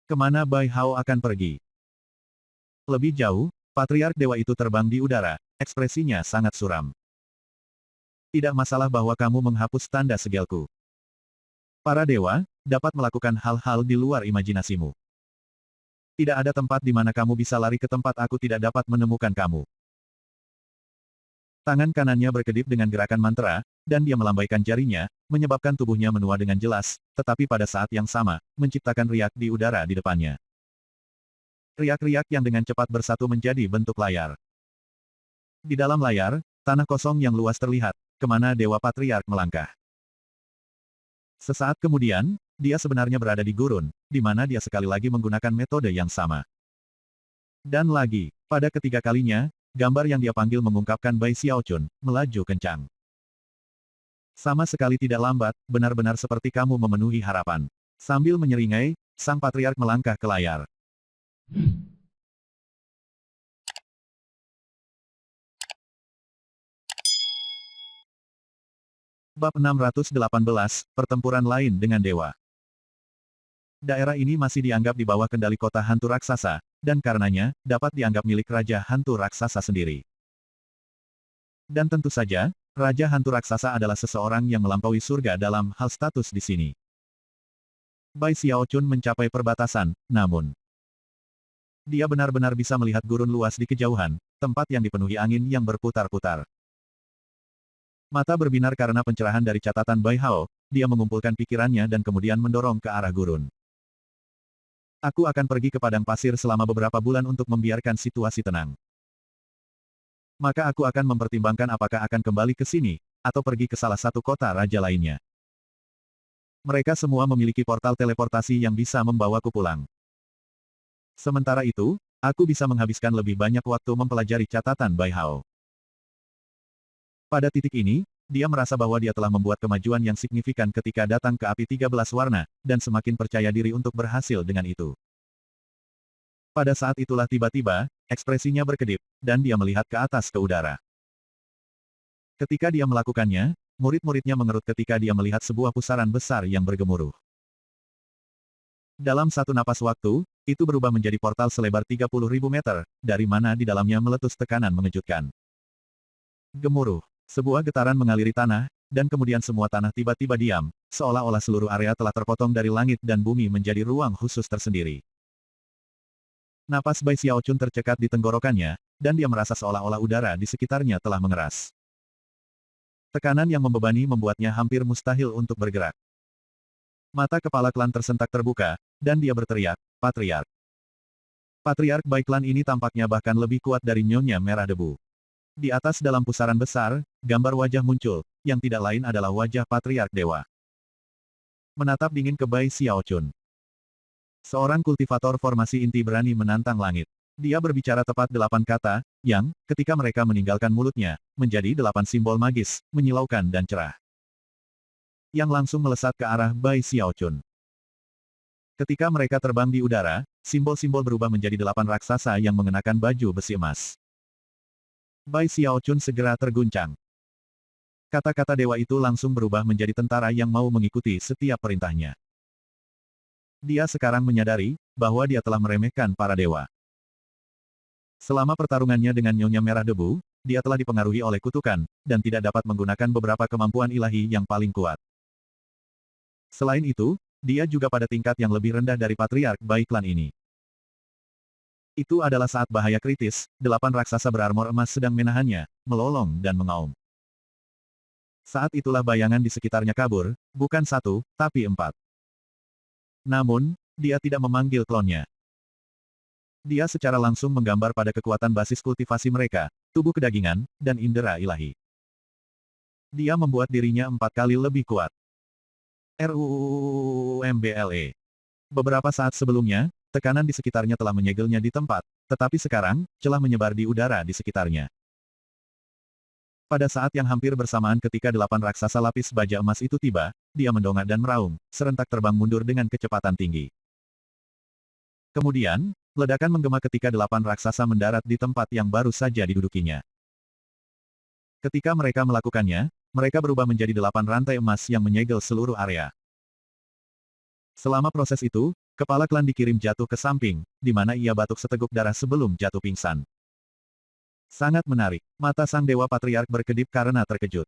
Speaker 1: Kemana Bai Hao akan pergi? Lebih jauh, Patriark Dewa itu terbang di udara, ekspresinya sangat suram. Tidak masalah bahwa kamu menghapus tanda segelku. Para dewa, dapat melakukan hal-hal di luar imajinasimu. Tidak ada tempat di mana kamu bisa lari ke tempat aku tidak dapat menemukan kamu. Tangan kanannya berkedip dengan gerakan mantra, dan dia melambaikan jarinya, menyebabkan tubuhnya menua dengan jelas, tetapi pada saat yang sama, menciptakan riak di udara di depannya. Riak-riak yang dengan cepat bersatu menjadi bentuk layar. Di dalam layar, tanah kosong yang luas terlihat, kemana Dewa Patriark melangkah. Sesaat kemudian, dia sebenarnya berada di gurun, di mana dia sekali lagi menggunakan metode yang sama. Dan lagi, pada ketiga kalinya, gambar yang dia panggil mengungkapkan Bai Xiaochun, melaju kencang. Sama sekali tidak lambat, benar-benar seperti kamu memenuhi harapan. Sambil menyeringai, sang patriark melangkah ke layar. Bab 618, Pertempuran Lain dengan Dewa. Daerah ini masih dianggap di bawah kendali kota hantu raksasa, dan karenanya, dapat dianggap milik Raja Hantu Raksasa sendiri. Dan tentu saja, Raja Hantu Raksasa adalah seseorang yang melampaui surga dalam hal status di sini. Bai Xiaochun mencapai perbatasan, namun dia benar-benar bisa melihat gurun luas di kejauhan, tempat yang dipenuhi angin yang berputar-putar. Mata berbinar karena pencerahan dari catatan Bai Hao, dia mengumpulkan pikirannya dan kemudian mendorong ke arah gurun. Aku akan pergi ke padang pasir selama beberapa bulan untuk membiarkan situasi tenang. Maka aku akan mempertimbangkan apakah akan kembali ke sini, atau pergi ke salah satu kota raja lainnya. Mereka semua memiliki portal teleportasi yang bisa membawaku pulang. Sementara itu, aku bisa menghabiskan lebih banyak waktu mempelajari catatan Bai Hao. Pada titik ini, dia merasa bahwa dia telah membuat kemajuan yang signifikan ketika datang ke api 13 warna, dan semakin percaya diri untuk berhasil dengan itu. Pada saat itulah tiba-tiba, ekspresinya berkedip, dan dia melihat ke atas ke udara. Ketika dia melakukannya, murid-muridnya mengerut ketika dia melihat sebuah pusaran besar yang bergemuruh. Dalam satu napas waktu, itu berubah menjadi portal selebar 30.000 meter, dari mana di dalamnya meletus tekanan mengejutkan. Gemuruh. Sebuah getaran mengaliri tanah, dan kemudian semua tanah tiba-tiba diam, seolah-olah seluruh area telah terpotong dari langit dan bumi menjadi ruang khusus tersendiri. Napas Bai Xiaochun tercekat di tenggorokannya, dan dia merasa seolah-olah udara di sekitarnya telah mengeras. Tekanan yang membebani membuatnya hampir mustahil untuk bergerak. Mata kepala klan tersentak terbuka, dan dia berteriak, Patriark. Patriark Bai klan ini tampaknya bahkan lebih kuat dari Nyonya Merah Debu. Di atas dalam pusaran besar, gambar wajah muncul, yang tidak lain adalah wajah Patriark Dewa. Menatap dingin ke Bai Xiaochun. Seorang kultivator formasi inti berani menantang langit. Dia berbicara tepat 8 kata, yang, ketika mereka meninggalkan mulutnya, menjadi 8 simbol magis, menyilaukan dan cerah. Yang langsung melesat ke arah Bai Xiaochun. Ketika mereka terbang di udara, simbol-simbol berubah menjadi 8 raksasa yang mengenakan baju besi emas. Bai Xiaochun segera terguncang. Kata-kata dewa itu langsung berubah menjadi tentara yang mau mengikuti setiap perintahnya. Dia sekarang menyadari, bahwa dia telah meremehkan para dewa. Selama pertarungannya dengan Nyonya Merah Debu, dia telah dipengaruhi oleh kutukan, dan tidak dapat menggunakan beberapa kemampuan ilahi yang paling kuat. Selain itu, dia juga pada tingkat yang lebih rendah dari Patriark Bai klan ini. Itu adalah saat bahaya kritis, 8 raksasa berarmor emas sedang menahannya, melolong dan mengaum. Saat itulah bayangan di sekitarnya kabur, bukan 1, tapi 4. Namun, dia tidak memanggil klonnya. Dia secara langsung menggambar pada kekuatan basis kultivasi mereka, tubuh kedagingan, dan indera ilahi. Dia membuat dirinya 4 kali lebih kuat. RUUMBLE. Beberapa saat sebelumnya, tekanan di sekitarnya telah menyegelnya di tempat, tetapi sekarang, celah menyebar di udara di sekitarnya. Pada saat yang hampir bersamaan ketika 8 raksasa lapis baja emas itu tiba, dia mendongak dan meraung, serentak terbang mundur dengan kecepatan tinggi. Kemudian, ledakan menggema ketika 8 raksasa mendarat di tempat yang baru saja didudukinya. Ketika mereka melakukannya, mereka berubah menjadi 8 rantai emas yang menyegel seluruh area. Selama proses itu, kepala klan dikirim jatuh ke samping, di mana ia batuk seteguk darah sebelum jatuh pingsan. Sangat menarik, mata sang Dewa Patriark berkedip karena terkejut.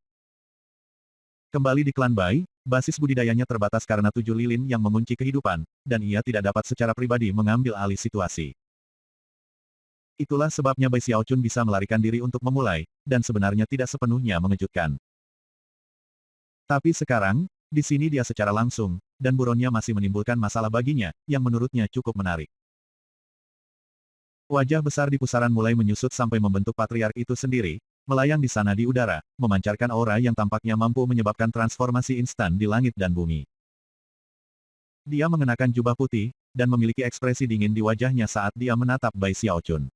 Speaker 1: Kembali di klan Bai, basis budidayanya terbatas karena 7 lilin yang mengunci kehidupan, dan ia tidak dapat secara pribadi mengambil alih situasi. Itulah sebabnya Bai Xiaochun bisa melarikan diri untuk memulai, dan sebenarnya tidak sepenuhnya mengejutkan. Tapi sekarang, di sini dia secara langsung, dan buronnya masih menimbulkan masalah baginya, yang menurutnya cukup menarik. Wajah besar di pusaran mulai menyusut sampai membentuk patriark itu sendiri, melayang di sana di udara, memancarkan aura yang tampaknya mampu menyebabkan transformasi instan di langit dan bumi. Dia mengenakan jubah putih, dan memiliki ekspresi dingin di wajahnya saat dia menatap Bai Xiaochun.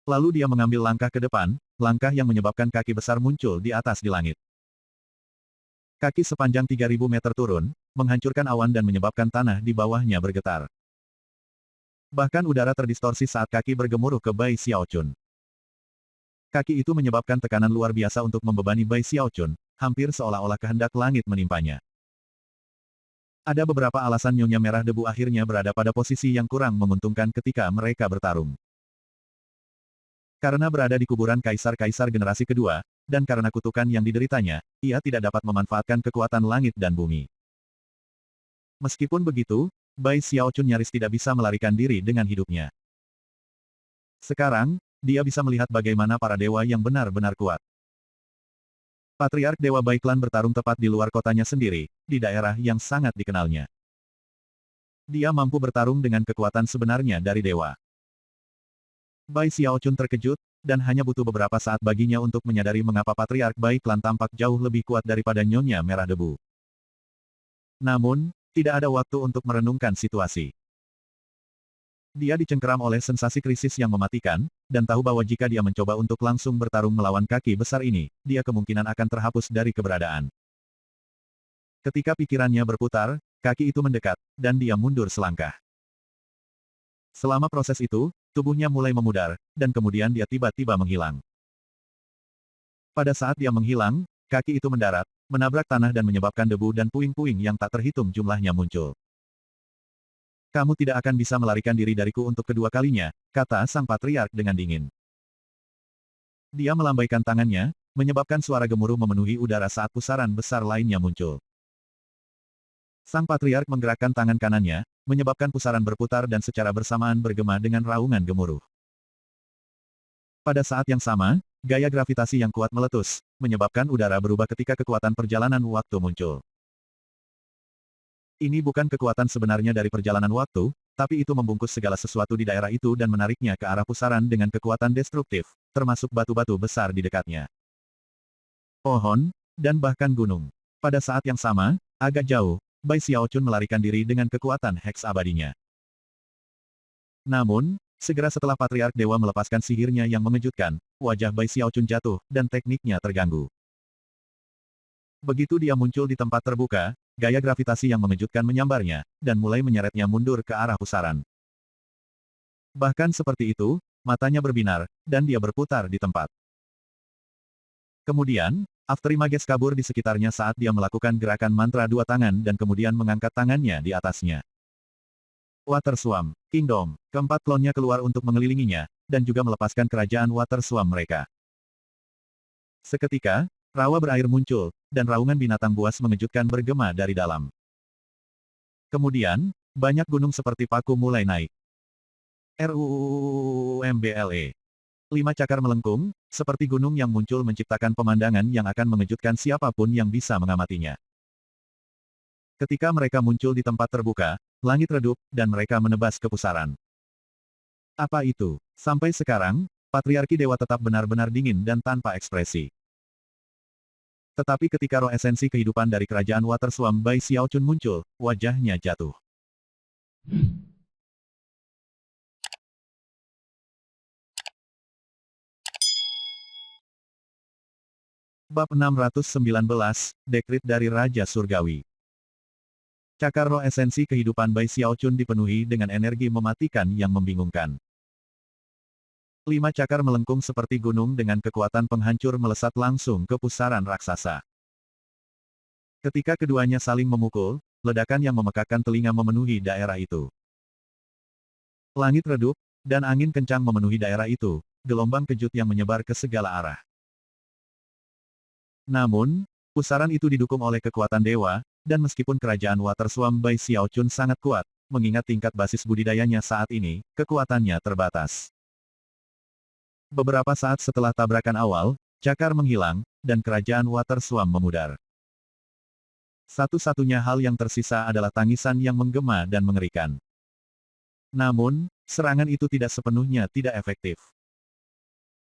Speaker 1: Lalu dia mengambil langkah ke depan, langkah yang menyebabkan kaki besar muncul di atas di langit. Kaki sepanjang 3.000 meter turun, menghancurkan awan dan menyebabkan tanah di bawahnya bergetar. Bahkan udara terdistorsi saat kaki bergemuruh ke Bai Xiaochun. Kaki itu menyebabkan tekanan luar biasa untuk membebani Bai Xiaochun, hampir seolah-olah kehendak langit menimpanya. Ada beberapa alasan Nyonya Merah Debu akhirnya berada pada posisi yang kurang menguntungkan ketika mereka bertarung. Karena berada di kuburan kaisar-kaisar generasi kedua, dan karena kutukan yang dideritanya, ia tidak dapat memanfaatkan kekuatan langit dan bumi. Meskipun begitu, Bai Xiaochun nyaris tidak bisa melarikan diri dengan hidupnya. Sekarang, dia bisa melihat bagaimana para dewa yang benar-benar kuat. Patriark Dewa Bai Klan bertarung tepat di luar kotanya sendiri, di daerah yang sangat dikenalnya. Dia mampu bertarung dengan kekuatan sebenarnya dari dewa. Bai Xiaochun terkejut, dan hanya butuh beberapa saat baginya untuk menyadari mengapa Patriark Bai Klan tampak jauh lebih kuat daripada Nyonya Merah Debu. Namun, tidak ada waktu untuk merenungkan situasi. Dia dicengkeram oleh sensasi krisis yang mematikan, dan tahu bahwa jika dia mencoba untuk langsung bertarung melawan kaki besar ini, dia kemungkinan akan terhapus dari keberadaan. Ketika pikirannya berputar, kaki itu mendekat, dan dia mundur selangkah. Selama proses itu, tubuhnya mulai memudar, dan kemudian dia tiba-tiba menghilang. Pada saat dia menghilang, kaki itu mendarat, menabrak tanah dan menyebabkan debu dan puing-puing yang tak terhitung jumlahnya muncul. Kamu tidak akan bisa melarikan diri dariku untuk kedua kalinya, kata sang patriark dengan dingin. Dia melambaikan tangannya, menyebabkan suara gemuruh memenuhi udara saat pusaran besar lainnya muncul. Sang patriark menggerakkan tangan kanannya, menyebabkan pusaran berputar dan secara bersamaan bergema dengan raungan gemuruh. Pada saat yang sama, gaya gravitasi yang kuat meletus, menyebabkan udara berubah ketika kekuatan perjalanan waktu muncul. Ini bukan kekuatan sebenarnya dari perjalanan waktu, tapi itu membungkus segala sesuatu di daerah itu dan menariknya ke arah pusaran dengan kekuatan destruktif, termasuk batu-batu besar di dekatnya. Pohon, dan bahkan gunung. Pada saat yang sama, agak jauh, Bai Xiaochun melarikan diri dengan kekuatan heks abadinya. Namun, segera setelah Patriark Dewa melepaskan sihirnya yang mengejutkan, wajah Bai Xiaochun jatuh, dan tekniknya terganggu. Begitu dia muncul di tempat terbuka, gaya gravitasi yang mengejutkan menyambarnya, dan mulai menyeretnya mundur ke arah pusaran. Bahkan seperti itu, matanya berbinar, dan dia berputar di tempat. Kemudian, Afterimages kabur di sekitarnya saat dia melakukan gerakan mantra dua tangan dan kemudian mengangkat tangannya di atasnya. Water Swamp Kingdom, keempat klonnya keluar untuk mengelilinginya, dan juga melepaskan kerajaan Water Swamp mereka. Seketika, rawa berair muncul, dan raungan binatang buas mengejutkan bergema dari dalam. Kemudian, banyak gunung seperti paku mulai naik. RUUMBLE. 5 cakar melengkung, seperti gunung yang muncul menciptakan pemandangan yang akan mengejutkan siapapun yang bisa mengamatinya. Ketika mereka muncul di tempat terbuka, langit redup, dan mereka menebas ke pusaran. Apa itu? Sampai sekarang, Patriarki Dewa tetap benar-benar dingin dan tanpa ekspresi. Tetapi ketika roh esensi kehidupan dari kerajaan Water Swamp Bai Xiaochun muncul, wajahnya jatuh. Bab 619, Dekrit dari Raja Surgawi. Cakar roh esensi kehidupan Bai Xiaochun dipenuhi dengan energi mematikan yang membingungkan. 5 cakar melengkung seperti gunung dengan kekuatan penghancur melesat langsung ke pusaran raksasa. Ketika keduanya saling memukul, ledakan yang memekakkan telinga memenuhi daerah itu. Langit redup, dan angin kencang memenuhi daerah itu, gelombang kejut yang menyebar ke segala arah. Namun, pusaran itu didukung oleh kekuatan dewa, dan meskipun kerajaan Waterswamp Bai Xiaochun sangat kuat, mengingat tingkat basis budidayanya saat ini, kekuatannya terbatas. Beberapa saat setelah tabrakan awal, cakar menghilang, dan kerajaan Waterswamp memudar. Satu-satunya hal yang tersisa adalah tangisan yang menggema dan mengerikan. Namun, serangan itu tidak sepenuhnya tidak efektif.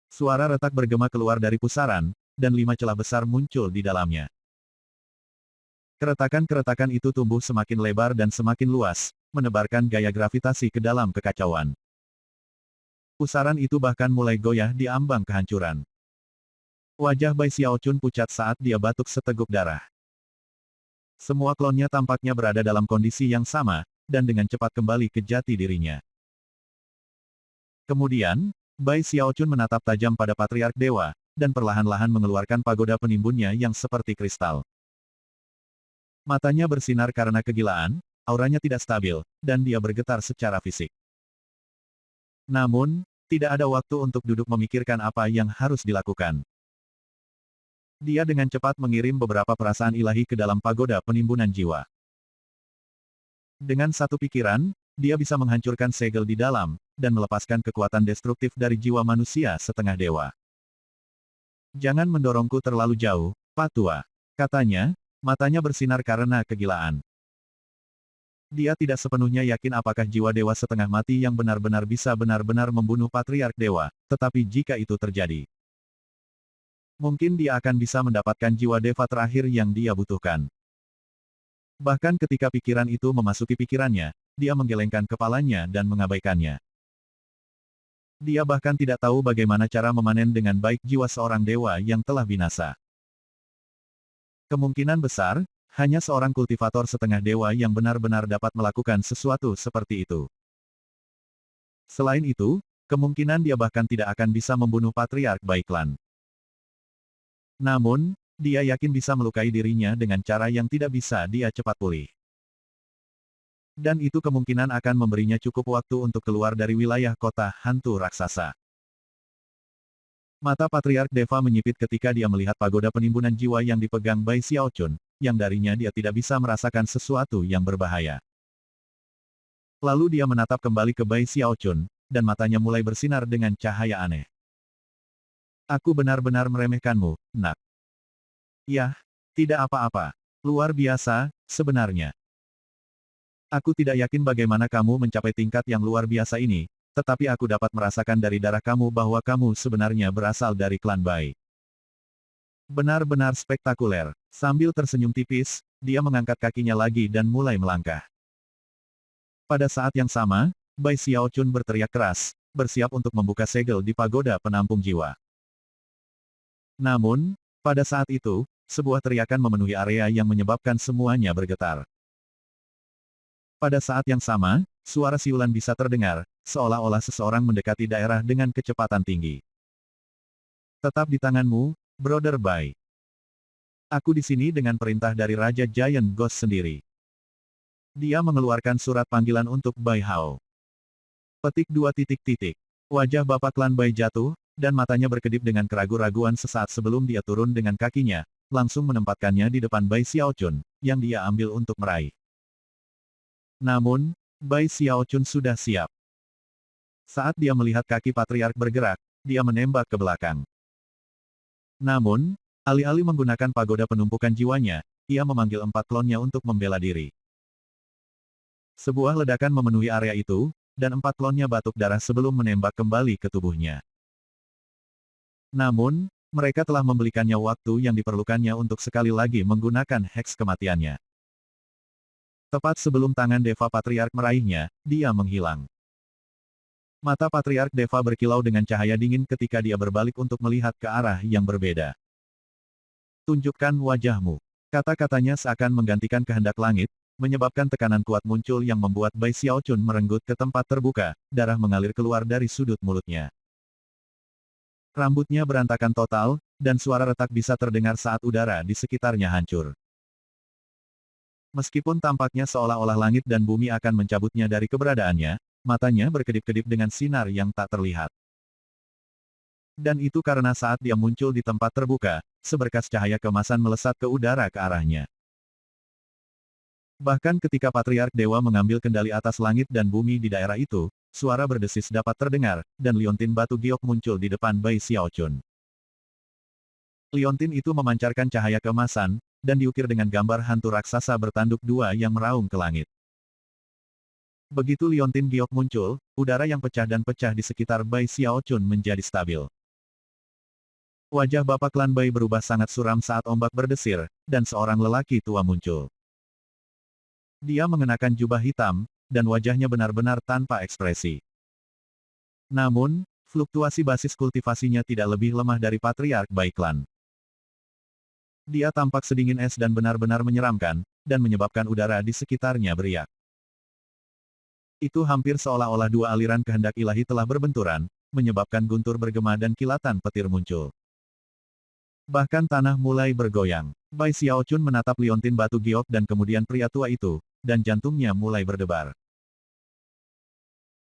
Speaker 1: Suara retak bergema keluar dari pusaran, dan 5 celah besar muncul di dalamnya. Keretakan-keretakan itu tumbuh semakin lebar dan semakin luas, menebarkan gaya gravitasi ke dalam kekacauan. Pusaran itu bahkan mulai goyah di ambang kehancuran. Wajah Bai Xiaochun pucat saat dia batuk seteguk darah. Semua klonnya tampaknya berada dalam kondisi yang sama, dan dengan cepat kembali ke jati dirinya. Kemudian, Bai Xiaochun menatap tajam pada Patriark Dewa, dan perlahan-lahan mengeluarkan pagoda penimbunnya yang seperti kristal. Matanya bersinar karena kegilaan, auranya tidak stabil, dan dia bergetar secara fisik. Namun, tidak ada waktu untuk duduk memikirkan apa yang harus dilakukan. Dia dengan cepat mengirim beberapa perasaan ilahi ke dalam pagoda penimbunan jiwa. Dengan satu pikiran, dia bisa menghancurkan segel di dalam, dan melepaskan kekuatan destruktif dari jiwa manusia setengah dewa. Jangan mendorongku terlalu jauh, Pak Tua. Katanya, matanya bersinar karena kegilaan. Dia tidak sepenuhnya yakin apakah jiwa dewa setengah mati yang benar-benar bisa benar-benar membunuh Patriark Dewa, tetapi jika itu terjadi, mungkin dia akan bisa mendapatkan jiwa deva terakhir yang dia butuhkan. Bahkan ketika pikiran itu memasuki pikirannya, dia menggelengkan kepalanya dan mengabaikannya. Dia bahkan tidak tahu bagaimana cara memanen dengan baik jiwa seorang dewa yang telah binasa. Kemungkinan besar, hanya seorang kultivator setengah dewa yang benar-benar dapat melakukan sesuatu seperti itu. Selain itu, kemungkinan dia bahkan tidak akan bisa membunuh Patriark Bai Clan. Namun, dia yakin bisa melukai dirinya dengan cara yang tidak bisa dia cepat pulih. Dan itu kemungkinan akan memberinya cukup waktu untuk keluar dari wilayah kota hantu raksasa. Mata Patriark Deva menyipit ketika dia melihat pagoda penimbunan jiwa yang dipegang Bai Xiaochun, yang darinya dia tidak bisa merasakan sesuatu yang berbahaya. Lalu dia menatap kembali ke Bai Xiaochun, dan matanya mulai bersinar dengan cahaya aneh. Aku benar-benar meremehkanmu, nak. Yah, tidak apa-apa. Luar biasa, sebenarnya. Aku tidak yakin bagaimana kamu mencapai tingkat yang luar biasa ini, tetapi aku dapat merasakan dari darah kamu bahwa kamu sebenarnya berasal dari klan Bai. Benar-benar spektakuler. Sambil tersenyum tipis, dia mengangkat kakinya lagi dan mulai melangkah. Pada saat yang sama, Bai Xiaochun berteriak keras, bersiap untuk membuka segel di pagoda penampung jiwa. Namun, pada saat itu, sebuah teriakan memenuhi area yang menyebabkan semuanya bergetar. Pada saat yang sama, suara siulan bisa terdengar, seolah-olah seseorang mendekati daerah dengan kecepatan tinggi. Tetap di tanganmu, Brother Bai. Aku di sini dengan perintah dari Raja Giant Ghost sendiri. Dia mengeluarkan surat panggilan untuk Bai Hao. Petik 2 titik titik. Wajah Bapak Klan Bai jatuh, dan matanya berkedip dengan keraguan-raguan sesaat sebelum dia turun dengan kakinya, langsung menempatkannya di depan Bai Xiaochun, yang dia ambil untuk meraih. Namun, Bai Xiaochun sudah siap. Saat dia melihat kaki Patriark bergerak, dia menembak ke belakang. Namun, alih-alih menggunakan pagoda penumpukan jiwanya, ia memanggil 4 klonnya untuk membela diri. Sebuah ledakan memenuhi area itu, dan 4 klonnya batuk darah sebelum menembak kembali ke tubuhnya. Namun, mereka telah membelikannya waktu yang diperlukannya untuk sekali lagi menggunakan heks kematiannya. Tepat sebelum tangan Deva Patriark meraihnya, dia menghilang. Mata Patriark Deva berkilau dengan cahaya dingin ketika dia berbalik untuk melihat ke arah yang berbeda. Tunjukkan wajahmu. Kata-katanya seakan menggantikan kehendak langit, menyebabkan tekanan kuat muncul yang membuat Bai Xiaochun merenggut ke tempat terbuka, darah mengalir keluar dari sudut mulutnya. Rambutnya berantakan total, dan suara retak bisa terdengar saat udara di sekitarnya hancur. Meskipun tampaknya seolah-olah langit dan bumi akan mencabutnya dari keberadaannya, matanya berkedip-kedip dengan sinar yang tak terlihat. Dan itu karena saat dia muncul di tempat terbuka, seberkas cahaya kemasan melesat ke udara ke arahnya. Bahkan ketika Patriark Dewa mengambil kendali atas langit dan bumi di daerah itu, suara berdesis dapat terdengar, dan liontin batu giok muncul di depan Bai Xiaochun. Liontin itu memancarkan cahaya kemasan, dan diukir dengan gambar hantu raksasa bertanduk dua yang meraung ke langit. Begitu liontin giok muncul, udara yang pecah dan pecah di sekitar Bai Xiaochun menjadi stabil. Wajah bapak klan Bai berubah sangat suram saat ombak berdesir, dan seorang lelaki tua muncul. Dia mengenakan jubah hitam, dan wajahnya benar-benar tanpa ekspresi. Namun, fluktuasi basis kultivasinya tidak lebih lemah dari Patriark Bai Klan. Dia tampak sedingin es dan benar-benar menyeramkan, dan menyebabkan udara di sekitarnya beriak. Itu hampir seolah-olah dua aliran kehendak ilahi telah berbenturan, menyebabkan guntur bergema dan kilatan petir muncul. Bahkan tanah mulai bergoyang. Bai Xiaochun menatap liontin batu giok dan kemudian pria tua itu, dan jantungnya mulai berdebar.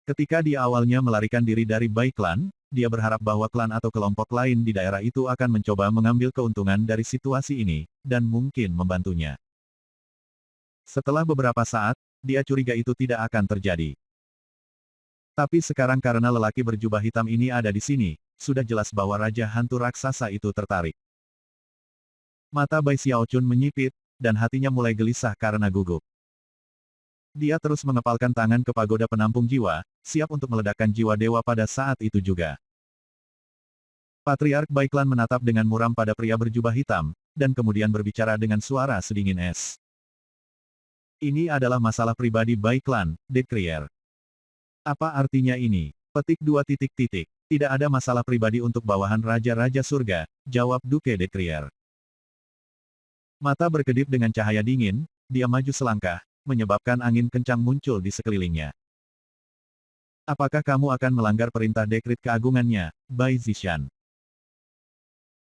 Speaker 1: Ketika dia awalnya melarikan diri dari Bai Klan, dia berharap bahwa klan atau kelompok lain di daerah itu akan mencoba mengambil keuntungan dari situasi ini, dan mungkin membantunya. Setelah beberapa saat, dia curiga itu tidak akan terjadi. Tapi sekarang karena lelaki berjubah hitam ini ada di sini, sudah jelas bahwa Raja Hantu Raksasa itu tertarik. Mata Bai Xiaochun menyipit, dan hatinya mulai gelisah karena gugup. Dia terus mengepalkan tangan ke pagoda penampung jiwa, siap untuk meledakkan jiwa dewa pada saat itu juga. Patriark Bai Klan menatap dengan muram pada pria berjubah hitam, dan kemudian berbicara dengan suara sedingin es. Ini adalah masalah pribadi Bai Klan, De Crier. Apa artinya ini? Petik 2 titik titik. Tidak ada masalah pribadi untuk bawahan Raja-Raja Surga, jawab Duke De Crier. Mata berkedip dengan cahaya dingin, dia maju selangkah, menyebabkan angin kencang muncul di sekelilingnya. Apakah kamu akan melanggar perintah dekrit keagungannya, Bai Zishan?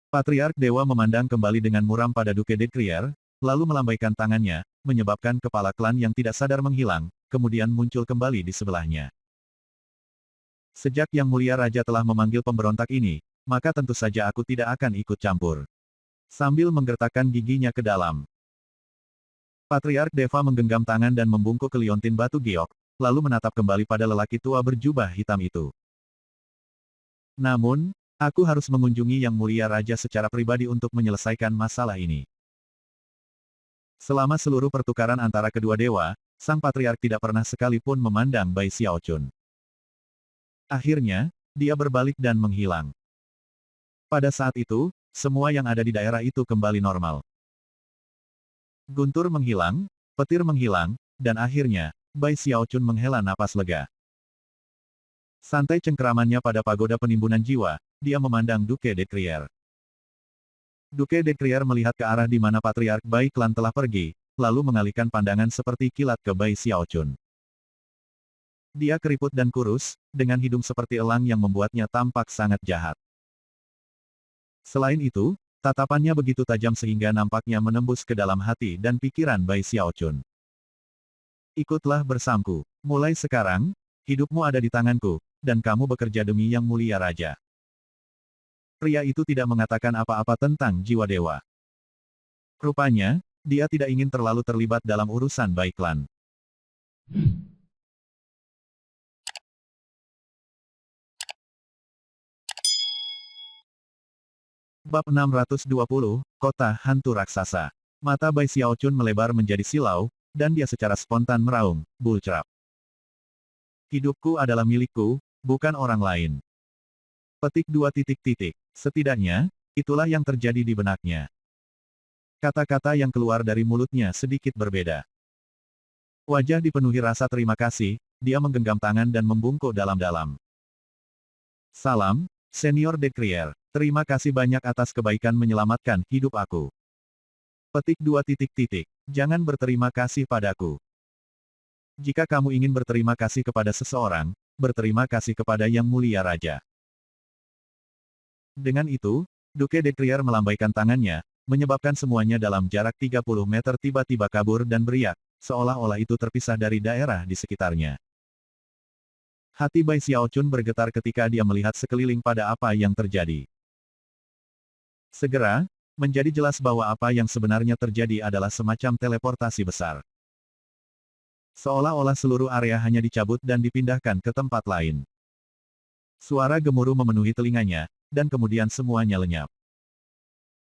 Speaker 1: Patriark Dewa memandang kembali dengan muram pada Duke De Crier, lalu melambaikan tangannya, menyebabkan kepala klan yang tidak sadar menghilang, kemudian muncul kembali di sebelahnya. Sejak Yang Mulia Raja telah memanggil pemberontak ini, maka tentu saja aku tidak akan ikut campur. Sambil menggertakkan giginya ke dalam, Patriark Deva menggenggam tangan dan membungkuk ke liontin batu giok, lalu menatap kembali pada lelaki tua berjubah hitam itu. Namun, aku harus mengunjungi Yang Mulia Raja secara pribadi untuk menyelesaikan masalah ini. Selama seluruh pertukaran antara kedua dewa, sang patriark tidak pernah sekalipun memandang Bai Xiaochun. Akhirnya, dia berbalik dan menghilang. Pada saat itu, semua yang ada di daerah itu kembali normal. Guntur menghilang, petir menghilang, dan akhirnya, Bai Xiaochun menghela napas lega. Santai cengkeramannya pada pagoda penimbunan jiwa, dia memandang Duke De Crier. Duke De Crier melihat ke arah di mana Patriark Bai Klan telah pergi, lalu mengalihkan pandangan seperti kilat ke Bai Xiaochun. Dia keriput dan kurus, dengan hidung seperti elang yang membuatnya tampak sangat jahat. Selain itu, tatapannya begitu tajam sehingga nampaknya menembus ke dalam hati dan pikiran Bai Xiaochun. Ikutlah bersamku. Mulai sekarang, hidupmu ada di tanganku, dan kamu bekerja demi Yang Mulia Raja. Pria itu tidak mengatakan apa-apa tentang jiwa dewa. Rupanya, dia tidak ingin terlalu terlibat dalam urusan Bai Klan. Bab 620, Kota Hantu Raksasa. Mata Bai Xiaochun melebar menjadi silau, dan dia secara spontan meraung, "Bulcrap. Hidupku adalah milikku, bukan orang lain." Petik 2 titik titik. Setidaknya, itulah yang terjadi di benaknya. Kata-kata yang keluar dari mulutnya sedikit berbeda. Wajah dipenuhi rasa terima kasih, dia menggenggam tangan dan membungkuk dalam-dalam. Salam, Senior Decrier. Terima kasih banyak atas kebaikan menyelamatkan hidup aku. Petik 2 titik titik. Jangan berterima kasih padaku. Jika kamu ingin berterima kasih kepada seseorang, berterima kasih kepada Yang Mulia Raja. Dengan itu, Duke Decrier melambaikan tangannya, menyebabkan semuanya dalam jarak 30 meter tiba-tiba kabur dan beriak, seolah-olah itu terpisah dari daerah di sekitarnya. Hati Bai Xiaochun bergetar ketika dia melihat sekeliling pada apa yang terjadi. Segera, menjadi jelas bahwa apa yang sebenarnya terjadi adalah semacam teleportasi besar. Seolah-olah seluruh area hanya dicabut dan dipindahkan ke tempat lain. Suara gemuruh memenuhi telinganya, dan kemudian semuanya lenyap.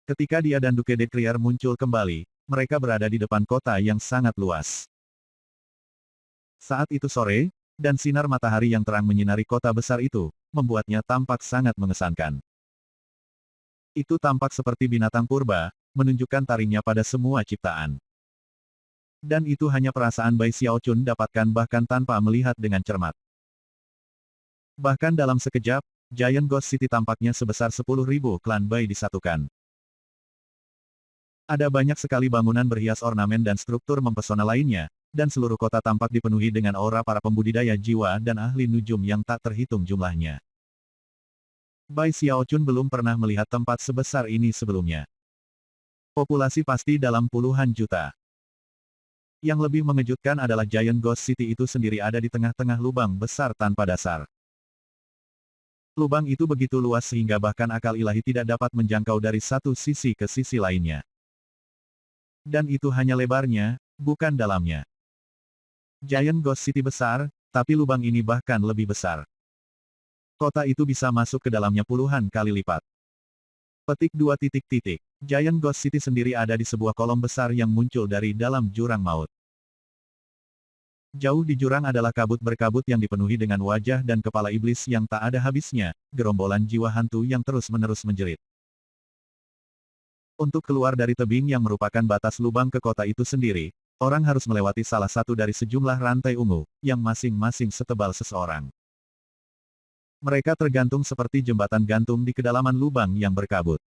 Speaker 1: Ketika dia dan Duke Decrier muncul kembali, mereka berada di depan kota yang sangat luas. Saat itu sore, dan sinar matahari yang terang menyinari kota besar itu, membuatnya tampak sangat mengesankan. Itu tampak seperti binatang purba, menunjukkan taringnya pada semua ciptaan. Dan itu hanya perasaan Bai Xiaochun dapatkan bahkan tanpa melihat dengan cermat. Bahkan dalam sekejap, Giant Ghost City tampaknya sebesar 10.000 klan Bai disatukan. Ada banyak sekali bangunan berhias ornamen dan struktur mempesona lainnya, dan seluruh kota tampak dipenuhi dengan aura para pembudidaya jiwa dan ahli nujum yang tak terhitung jumlahnya. Bai Xiaochun belum pernah melihat tempat sebesar ini sebelumnya. Populasi pasti dalam puluhan juta. Yang lebih mengejutkan adalah Giant Ghost City itu sendiri ada di tengah-tengah lubang besar tanpa dasar. Lubang itu begitu luas sehingga bahkan akal ilahi tidak dapat menjangkau dari satu sisi ke sisi lainnya. Dan itu hanya lebarnya, bukan dalamnya. Giant Ghost City besar, tapi lubang ini bahkan lebih besar. Kota itu bisa masuk ke dalamnya puluhan kali lipat. Petik 2 titik titik. Giant Ghost City sendiri ada di sebuah kolom besar yang muncul dari dalam jurang maut. Jauh di jurang adalah kabut berkabut yang dipenuhi dengan wajah dan kepala iblis yang tak ada habisnya, gerombolan jiwa hantu yang terus-menerus menjerit. Untuk keluar dari tebing yang merupakan batas lubang ke kota itu sendiri, orang harus melewati salah satu dari sejumlah rantai ungu, yang masing-masing setebal seseorang. Mereka tergantung seperti jembatan gantung di kedalaman lubang yang berkabut.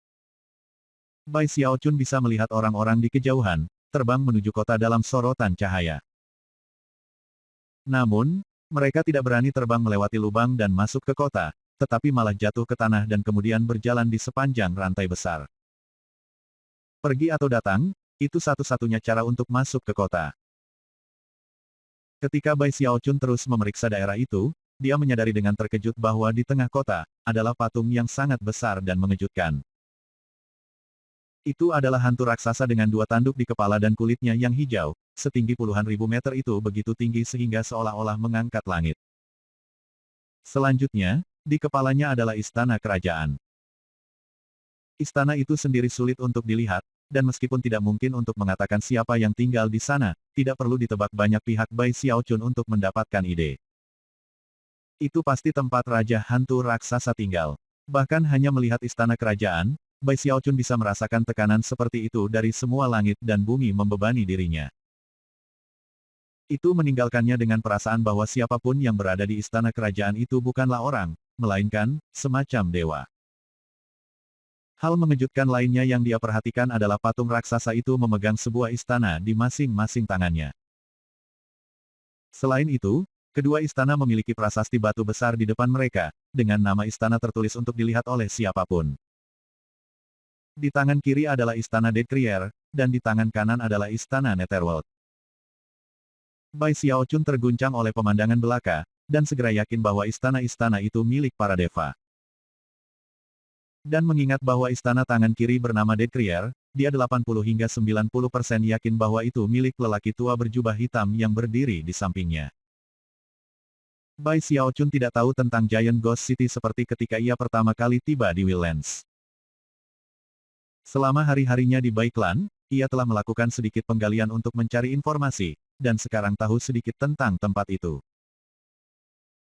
Speaker 1: Bai Xiaochun bisa melihat orang-orang di kejauhan, terbang menuju kota dalam sorotan cahaya. Namun, mereka tidak berani terbang melewati lubang dan masuk ke kota, tetapi malah jatuh ke tanah dan kemudian berjalan di sepanjang rantai besar. Pergi atau datang, itu satu-satunya cara untuk masuk ke kota. Ketika Bai Xiaochun terus memeriksa daerah itu, dia menyadari dengan terkejut bahwa di tengah kota, adalah patung yang sangat besar dan mengejutkan. Itu adalah hantu raksasa dengan dua tanduk di kepala dan kulitnya yang hijau, setinggi puluhan ribu meter itu begitu tinggi sehingga seolah-olah mengangkat langit. Selanjutnya, di kepalanya adalah istana kerajaan. Istana itu sendiri sulit untuk dilihat, dan meskipun tidak mungkin untuk mengatakan siapa yang tinggal di sana, tidak perlu ditebak banyak pihak Bai Xiaochun untuk mendapatkan ide. Itu pasti tempat Raja Hantu Raksasa tinggal. Bahkan hanya melihat istana kerajaan, Bai Xiaochun bisa merasakan tekanan seperti itu dari semua langit dan bumi membebani dirinya. Itu meninggalkannya dengan perasaan bahwa siapapun yang berada di istana kerajaan itu bukanlah orang, melainkan semacam dewa. Hal mengejutkan lainnya yang dia perhatikan adalah patung raksasa itu memegang sebuah istana di masing-masing tangannya. Selain itu, kedua istana memiliki prasasti batu besar di depan mereka, dengan nama istana tertulis untuk dilihat oleh siapapun. Di tangan kiri adalah istana Decrier, dan di tangan kanan adalah istana Netherworld. Bai Xiaochun terguncang oleh pemandangan belaka, dan segera yakin bahwa istana-istana itu milik para deva. Dan mengingat bahwa istana tangan kiri bernama Decrier, dia 80 hingga 90% yakin bahwa itu milik lelaki tua berjubah hitam yang berdiri di sampingnya. Bai Xiaochun tidak tahu tentang Giant Ghost City seperti ketika ia pertama kali tiba di Wildlands. Selama hari-harinya di Bai Clan, ia telah melakukan sedikit penggalian untuk mencari informasi, dan sekarang tahu sedikit tentang tempat itu.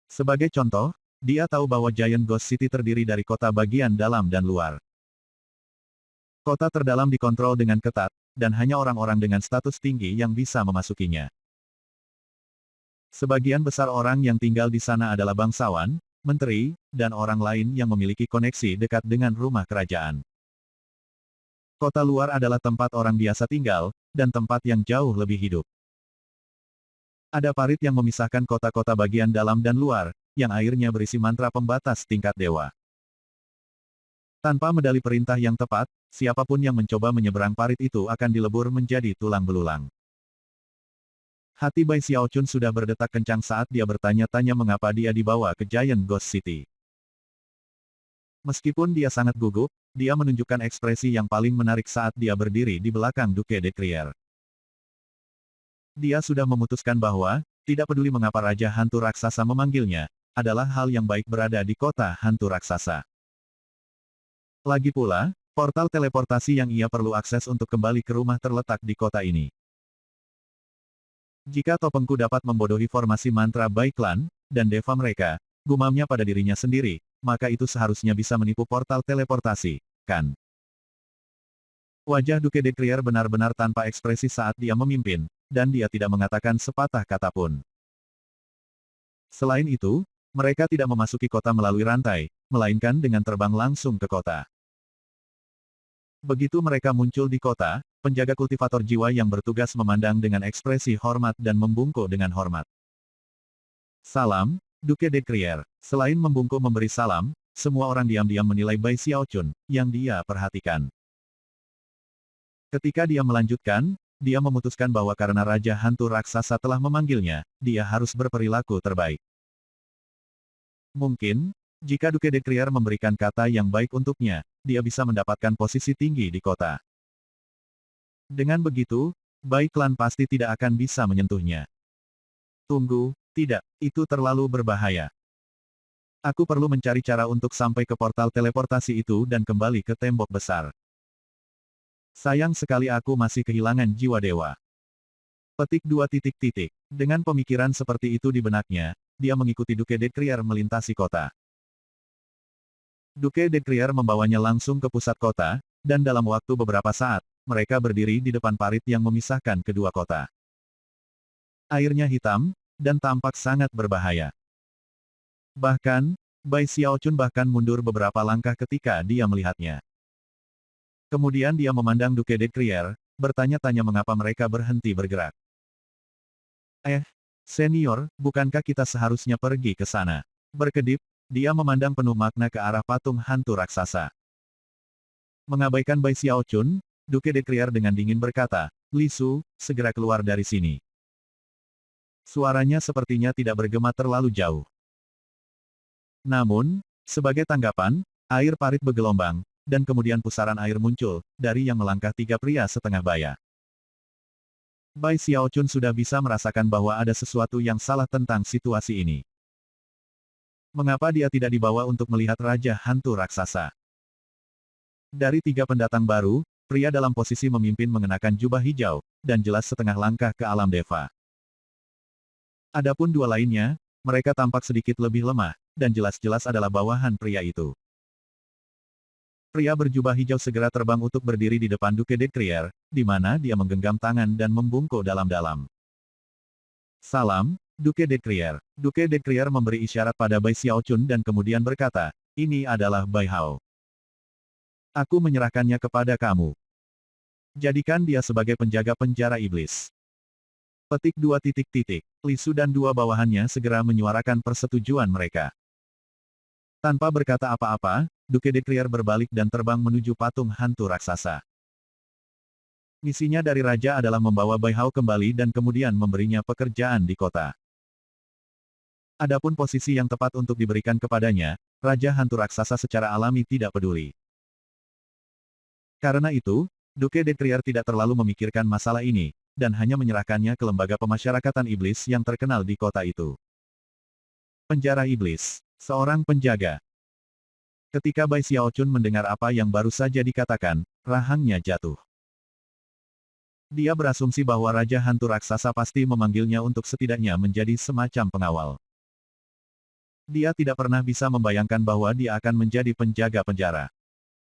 Speaker 1: Sebagai contoh, dia tahu bahwa Giant Ghost City terdiri dari kota bagian dalam dan luar. Kota terdalam dikontrol dengan ketat, dan hanya orang-orang dengan status tinggi yang bisa memasukinya. Sebagian besar orang yang tinggal di sana adalah bangsawan, menteri, dan orang lain yang memiliki koneksi dekat dengan rumah kerajaan. Kota luar adalah tempat orang biasa tinggal, dan tempat yang jauh lebih hidup. Ada parit yang memisahkan kota-kota bagian dalam dan luar, yang airnya berisi mantra pembatas tingkat dewa. Tanpa medali perintah yang tepat, siapapun yang mencoba menyeberang parit itu akan dilebur menjadi tulang belulang. Hati Bai Xiaochun sudah berdetak kencang saat dia bertanya-tanya mengapa dia dibawa ke Giant Ghost City. Meskipun dia sangat gugup, dia menunjukkan ekspresi yang paling menarik saat dia berdiri di belakang Duke de Crier. Dia sudah memutuskan bahwa, tidak peduli mengapa Raja Hantu Raksasa memanggilnya, adalah hal yang baik berada di kota hantu raksasa. Lagi pula, portal teleportasi yang ia perlu akses untuk kembali ke rumah terletak di kota ini. Jika topengku dapat membodohi formasi mantra Bai Clan, dan deva mereka, gumamnya pada dirinya sendiri, maka itu seharusnya bisa menipu portal teleportasi, kan? Wajah Duke de Crier benar-benar tanpa ekspresi saat dia memimpin, dan dia tidak mengatakan sepatah kata pun. Selain itu, mereka tidak memasuki kota melalui rantai, melainkan dengan terbang langsung ke kota. Begitu mereka muncul di kota, penjaga kultivator jiwa yang bertugas memandang dengan ekspresi hormat dan membungkuk dengan hormat. Salam, Duke de Crier. Selain membungkuk memberi salam, semua orang diam-diam menilai Bai Xiaochun, yang dia perhatikan. Ketika dia melanjutkan, dia memutuskan bahwa karena Raja Hantu Raksasa telah memanggilnya, dia harus berperilaku terbaik. Mungkin, jika Duke de Crier memberikan kata yang baik untuknya, dia bisa mendapatkan posisi tinggi di kota. Dengan begitu, Bai Clan pasti tidak akan bisa menyentuhnya. Tunggu, tidak, itu terlalu berbahaya. Aku perlu mencari cara untuk sampai ke portal teleportasi itu dan kembali ke tembok besar. Sayang sekali aku masih kehilangan jiwa dewa. Petik 2 titik titik. Dengan pemikiran seperti itu di benaknya, dia mengikuti Duke de Crier melintasi kota. Duke de Crier membawanya langsung ke pusat kota, dan dalam waktu beberapa saat, mereka berdiri di depan parit yang memisahkan kedua kota. Airnya hitam, dan tampak sangat berbahaya. Bahkan, Bai Xiaochun bahkan mundur beberapa langkah ketika dia melihatnya. Kemudian dia memandang Duke de Crier, bertanya-tanya mengapa mereka berhenti bergerak. Senior, bukankah kita seharusnya pergi ke sana? Berkedip, dia memandang penuh makna ke arah patung hantu raksasa. Mengabaikan Bai Xiaochun, Duke de Crier dengan dingin berkata, "Li Su, segera keluar dari sini." Suaranya sepertinya tidak bergema terlalu jauh. Namun, sebagai tanggapan, air parit bergelombang, dan kemudian pusaran air muncul, dari yang melangkah 3 pria setengah baya. Bai Xiaochun sudah bisa merasakan bahwa ada sesuatu yang salah tentang situasi ini. Mengapa dia tidak dibawa untuk melihat Raja Hantu Raksasa? Dari 3 pendatang baru, pria dalam posisi memimpin mengenakan jubah hijau, dan jelas setengah langkah ke alam deva. Adapun 2 lainnya, mereka tampak sedikit lebih lemah, dan jelas-jelas adalah bawahan pria itu. Pria berjubah hijau segera terbang untuk berdiri di depan Duke de Crier, di mana dia menggenggam tangan dan membungkuk dalam-dalam. Salam, Duke de Crier. Duke de Crier memberi isyarat pada Bai Xiaochun dan kemudian berkata, "Ini adalah Bai Hao. Aku menyerahkannya kepada kamu. Jadikan dia sebagai penjaga penjara iblis." Petik 2 titik titik. Li Su dan 2 bawahannya segera menyuarakan persetujuan mereka. Tanpa berkata apa-apa, Duke de Crier berbalik dan terbang menuju patung hantu raksasa. Misinya dari Raja adalah membawa Bai Hao kembali dan kemudian memberinya pekerjaan di kota. Adapun posisi yang tepat untuk diberikan kepadanya, Raja Hantu Raksasa secara alami tidak peduli. Karena itu, Duke de Crier tidak terlalu memikirkan masalah ini, dan hanya menyerahkannya ke lembaga pemasyarakatan iblis yang terkenal di kota itu. Penjara Iblis. Seorang penjaga. Ketika Bai Xiaochun mendengar apa yang baru saja dikatakan, rahangnya jatuh. Dia berasumsi bahwa Raja Hantu Raksasa pasti memanggilnya untuk setidaknya menjadi semacam pengawal. Dia tidak pernah bisa membayangkan bahwa dia akan menjadi penjaga penjara.